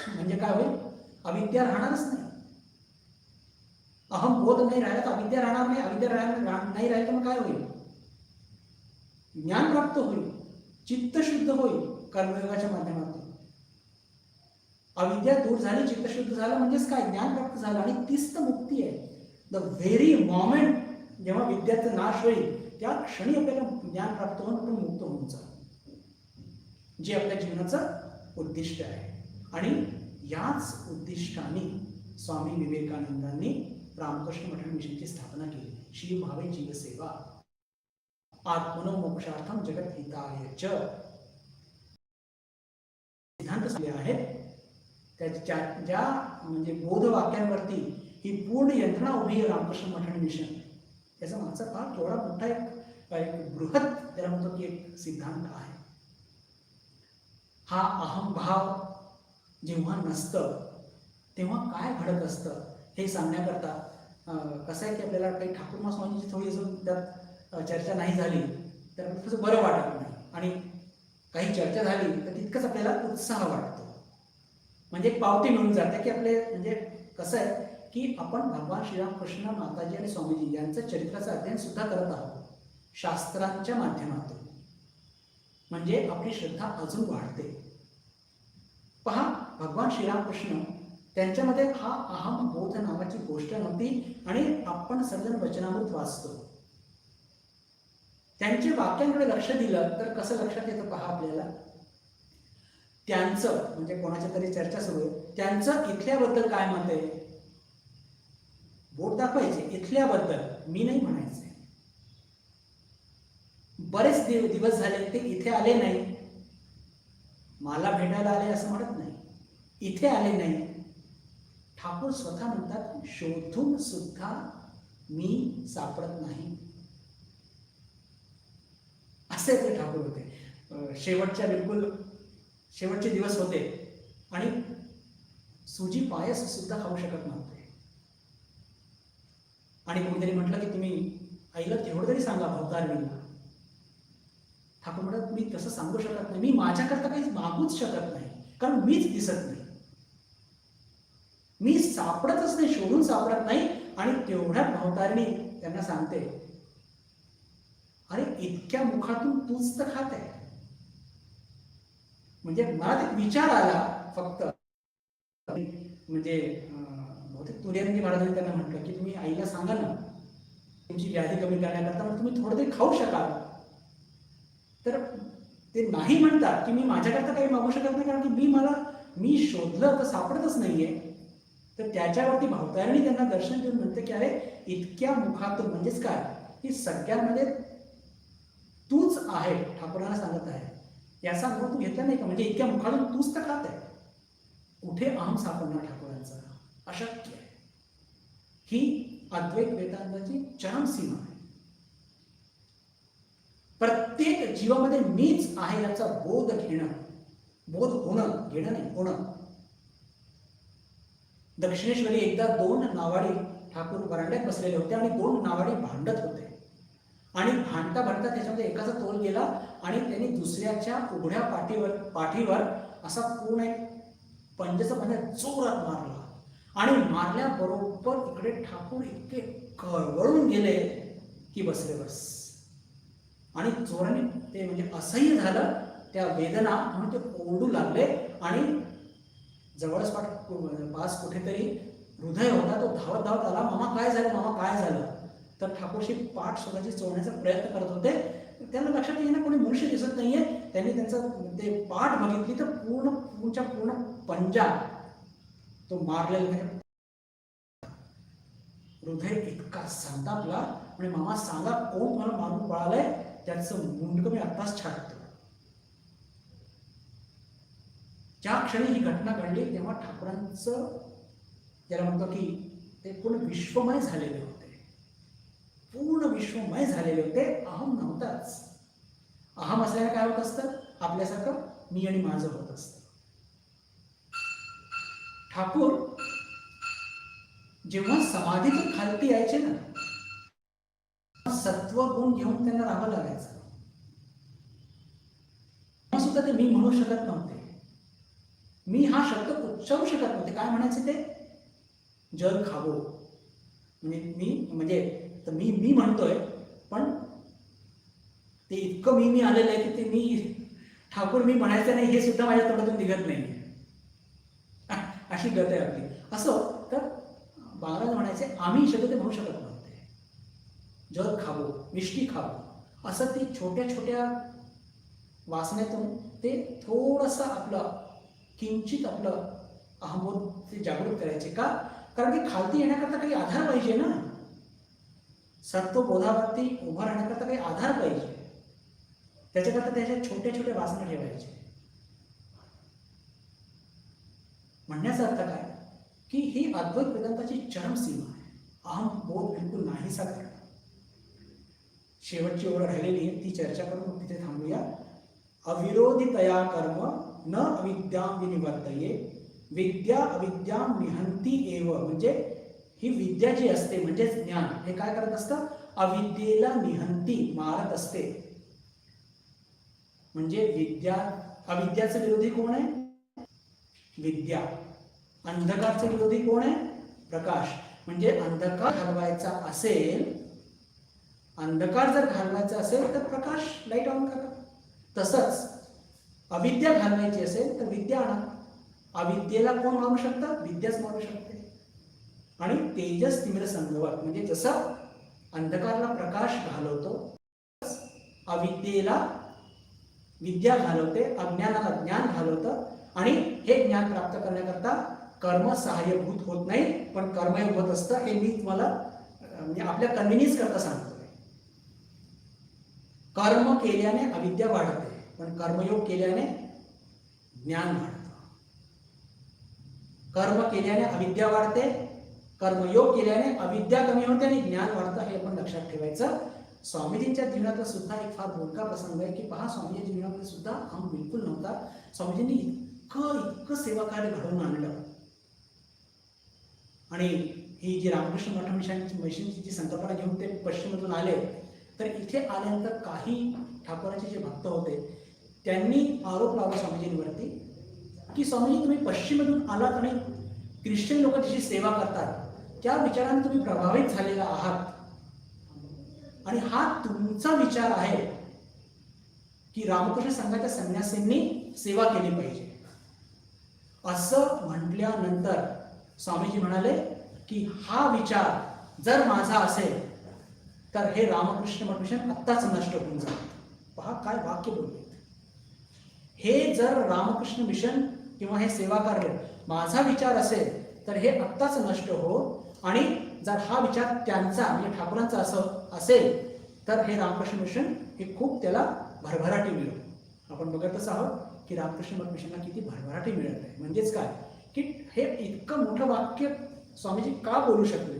म्हणजे काय होईल? अविद्या राहणारच नाही. अहंबोध नाही राहिला तर अविद्या राहणार नाही. अविद्या नाही राहिली तर मग काय होईल? ज्ञान प्राप्त होईल, चित्त शुद्ध होईल कर्मयोगाच्या माध्यमातून. अविद्या दूर झाली, चित्त शुद्ध झालं म्हणजेच काय? ज्ञान प्राप्त झालं, आणि तीच तर मुक्ती आहे. द व्हेरी मोमेंट जेव्हा विद्याचा नाश होईल त्या क्षणी आपल्याला ज्ञान प्राप्त होऊन आपण मुक्त होऊन जाऊ, जे आपल्या जीवनाचं उद्दिष्ट आहे. आणि याच उद्दिष्टाने स्वामी विवेकानंदांनी रामकृष्ण मठ मिशनची स्थापना केली. श्री भावे जीवसेवा आत्मनो मोक्षार्थम जगत हिताय च सिद्धांत दिले आहेत. त्याच्या ज्या म्हणजे बोध वाक्यांवरती ही पूर्ण यंत्रणा उभी आहे रामकृष्ण मठ मिशन. त्याचा मागचा फार थोडा मोठा एक बृहत त्याला म्हणतो की एक सिद्धांत आहे. हा अहंभाव जेव्हा नसतं तेव्हा काय घडत असतं हे सांगण्याकरता कसं आहे की आपल्याला काही ठाकूर स्वामींची थोडी अजून त्यात चर्चा नाही झाली तर थोडंसं बरं वाटत नाही, आणि काही चर्चा झाली तर तितकंच आपल्याला उत्साह वाटतो. म्हणजे एक पावती मिळून जाते की आपले म्हणजे कसं आहे की आपण भगवान श्रीरामकृष्ण, माताजी आणि स्वामीजी यांचं चरित्राचं अध्ययन सुद्धा करत आहोत शास्त्रांच्या माध्यमातून. म्हणजे आपली श्रद्धा अजून वाढते. पहा, भगवान श्रीरामकृष्ण त्यांच्यामध्ये हा अहंबोध नावाची गोष्ट नव्हती, आणि आपण सर्वजण वचनामृत वाचतो. त्यांच्या वाक्यांकडे लक्ष दिलं तर कसं लक्षात येतं पहा आपल्याला. त्यांचं म्हणजे कोणाच्या तरी चर्चा सुरू आहे, त्यांचं इथल्याबद्दल काय मत आहे? बोट दाखवायचे इथल्याबद्दल, मी नाही म्हणायचे. बरेच दिवस झाले ते इथे आले नाही, मला भेटायला आले असं म्हणत नाही, इथे आले नाही. ठाकूर स्वतः म्हणतात शोधून सुद्धा मी सापडत नाही. असे ते ठाकूर होते. शेवटचे दिवस होते आणि सुजी पायस सुद्धा खाऊ शकत नव्हते. आणि कोणीतरी म्हटलं की तुम्ही आईला तेवढं तरी सांगा भवतारणीला. ठाकूर म्हणत मी तसं सांगू शकत नाही, मी माझ्याकरता काही मागूच शकत नाही, कारण मीच दिसत नाही, मी सापडतच नाही, शोधून सापडत नाही. आणि तेवढ्या भवतारिणी त्यांना सांगते, अरे इतक्या मुखातून तूच तर खात आहे, म्हणजे मला एक विचार आला फक्त, म्हणजे बहुतेक तुर्यानंदी महाराजांनी त्यांना म्हटलं की तुम्ही आईला सांगा ना तुमची व्याधी कमी करण्याकरता तुम्ही थोडं तरी खाऊ शकाल. तर ते नाही म्हणतात की मी माझ्याकरता काही मागू शकत नाही, कारण की मी शोधलं तर सापडतच नाहीये. तर त्याच्यावरती भावतारिणी त्यांना दर्शन देऊन म्हणते की अरे इतक्या मुखातून, म्हणजेच काय की सगळ्यांमध्ये तूच आहे, ठाकूरांना सांगत आहे, याचा अनुभव तू घेतला नाही का? म्हणजे इतक्या मुखातून तूच तर खात आहे, कुठे अहम सापडणार ठाकूरांचा? अशक्य आहे. ही अद्वैत वेदांताची चरम सीमा आहे. प्रत्येक जीवामध्ये मीच आहे याचा बोध घेणं, बोध होणं, घेणं नाही होणं. दक्षिणेश्वरी एकदा 2 नावाडी ठाकूर वरांड्यात बसलेले होते आणि 2 नावाडी भांडत होते आणि भांडता भांडता त्याच्यामध्ये एकाचा तोल गेला आणि त्यांनी दुसऱ्याच्या उघड्या पाठीवर असा पूर्ण एक पंजाचा पंजा जोरात मारला आणि मारल्याबरोबर इकडे ठाकूर इतके कळवळून गेले की बसले बस. आणि जोराने ते म्हणजे असह्य झालं त्या वेदना, म्हणून ते ओरडू लागले आणि जवळच पास कुठेतरी हृदय होता, तो धावत धावत आला, मामा काय झालं, मामा काय झालं? तर ठाकूरशी पाठ स्वतःची चोरण्याचा प्रयत्न करत होते. त्यांना लक्षात येईना कोणी मनुष्य दिसत नाहीये. त्यांनी त्यांचं ते पाठ बघितली तर पूर्ण पंजा तो मारलेला, हृदय इतका संतापला आणि मामा सांगा कोण मला मारून पळालंय, त्याचं मुंडकं मी आत्ताच छाटतो. ज्या क्षणी ही घटना घडली तेव्हा ठाकूरांचं, त्याला म्हणतो की ते पूर्ण विश्वमय झालेले होते, पूर्ण विश्वमय झालेले होते. अहम नव्हताच. अहम असल्याने काय होत असतं, आपल्यासारखं मी आणि माझं होत असतं. ठाकूर जेव्हा समाधीतून खालती यायचे ना, सत्व गुण घेऊन त्यांना राहावं लागायचं. सुद्धा ते मी म्हणू शकत नव्हते, मी हा शब्द उच्चारू शकत नव्हते. काय म्हणायचे ते, जल खावो, म्हणजे मी म्हणतोय पण ते इतकं मी आलेलं आहे की ते मी ठाकूर मी म्हणायचं नाही हे सुद्धा माझ्या तोंडातून निघत नाही, अशी गत आहे आपली. असं तर बाळराज म्हणायचे आम्ही शब्द ते म्हणू शकत नव्हते. जल खावो, मिष्टी खावो, असं ते छोट्या छोट्या वासनेतून ते थोडंसं आपलं किंचित आपलं अहमबोध ते जागृत करायचे. का? कारण की खालती येण्याकरता काही आधार पाहिजे ना, सत्वबोधावरती उभा राहण्याकरता काही आधार पाहिजे. त्याच्याकरता त्याच्या छोट्या छोट्या वासना ठेवायचे. म्हणण्याचा अर्थ काय की ही अद्वैत वेदांताची चरम सीमा आहे. अहम बोध बिलकुल नाहीसा करणं. शेवटची ओळ राहिलेली आहे, ती चर्चा करून तिथे थांबूया. अविरोधितया कर्म न अविद्यां विनिवर्तये, विद्या अविद्यां निहंती एव. म्हणजे ही विद्या जी असते म्हणजे ज्ञान, हे काय करत असतं, अविद्येला निहंती, मारत असते. म्हणजे विद्या, अविद्याचा विरोधी कोण आहे, विद्या. अंधकारचा विरोधी कोण आहे, प्रकाश. म्हणजे अंधकार घालवायचा असेल, अंधकार जर घालवायचा असेल तर प्रकाश, लाईट ऑन करा. तसंच अविद्या घालवायची असेल तर विद्या आणा. अविद्येला कोण मारू शकतं, विद्याच मारू शकते. आणि तेजस तिमिर संगवत, म्हणजे जसं अंधकारला प्रकाश घालवतो, अविद्येला विद्या घालवते, अज्ञानाला ज्ञान घालवतं. आणि हे ज्ञान प्राप्त करण्याकरता कर्म सहाय्यभूत होत नाही, पण कर्मयोग होत असतं. हे मी तुम्हाला म्हणजे आपल्या कन्व्हिनियन्स करता सांगतोय. कर्म केल्याने अविद्या वाढते, पण कर्मयोग केल्याने ज्ञान वाढतं. कर्म केल्याने अविद्या वाढते, कर्मयोग केल्याने अविद्या कमी होते आणि ज्ञान वाढतं. हे आपण लक्षात ठेवायचं. स्वामीजींच्या जीवनातला सुद्धा एक फार बोलका प्रसंग आहे की पहा, स्वामीजींच्या जीवनामध्ये सुद्धा अहम बिलकुल नव्हता. स्वामीजींनी इतकं सेवा कार्य घडवून आणलं. आणि ही जी रामकृष्ण मठ मिशनची जी संकल्पना घेऊन ते पश्चिमेतून आले, तर इथे आल्यानंतर काही ठाकूरांचे जे भक्त होते त्यांनी आरोप लावला स्वामीजींवरती की स्वामीजी तुम्ही पश्चिमेतून आलात आणि ख्रिश्चन लोक त्याची सेवा करतात, त्या विचाराने तुम्ही प्रभावित झालेला आहात आणि हा तुमचा विचार आहे. की रामकृष्ण संघाच्या संन्यासींनी सेवा केली पाहिजे. असं म्हटल्यानंतर स्वामीजी म्हणाले की हा विचार जर माझा असेल तर हे रामकृष्ण मठ मिशन आत्ताच नष्ट होऊन जाईल. पहा काय वाक्य बोलले. हे जर रामकृष्ण मिशन किंवा हे सेवा कार्य माझा विचार असेल तर हे आत्ताच नष्ट हो, आणि जर हा विचार त्यांचा म्हणजे ठाकूरांचा असं असेल तर हे रामकृष्ण मिशन हे खूप त्याला भरभराटी मिळेल. आपण बघतच आहोत की रामकृष्ण मठ मिशनला किती भरभराटी मिळत आहे. म्हणजेच काय की हे इतकं मोठं वाक्य स्वामीजी का बोलू शकले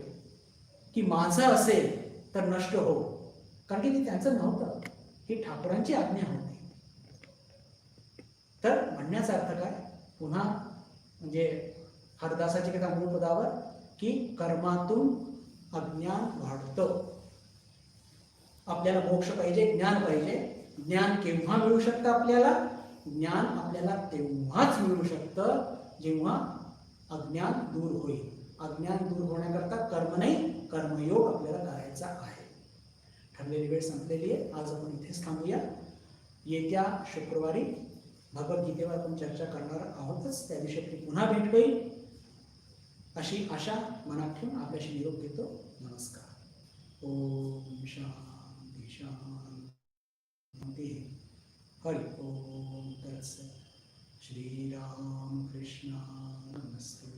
की माझं असेल तर नष्ट हो, कारण की ते त्यांचं नव्हतं, ही ठाकूरांची आज्ञा होती. तर म्हणण्याचा अर्थ काय, पुन्हा म्हणजे हरदासाची कथा मूळ पदावर की कर्मातून अज्ञान वाढतं. आपल्याला मोक्ष पाहिजे, ज्ञान पाहिजे. ज्ञान केव्हा मिळू शकतं आपल्याला? ज्ञान आपल्याला तेव्हाच मिळू शकतं जेव्हा अज्ञान दूर होईल. अज्ञान दूर होण्याकरता कर्म नाही, कर्मयोग आपल्याला करायचा आहे. ठरलेली वेळ संपलेली आहे. आज आपण इथेच थांबूया. येत्या शुक्रवारी भगवद्गीतेवर आपण चर्चा करणार आहोतच. त्या दिवशी आपली पुन्हा भेट होईल अशी आशा मनात ठेवून आपल्याशी निरोप घेतो. नमस्कार. ओम शांती शांती. हरि ओम तत्सत. श्रीराम कृष्ण नमस्ते.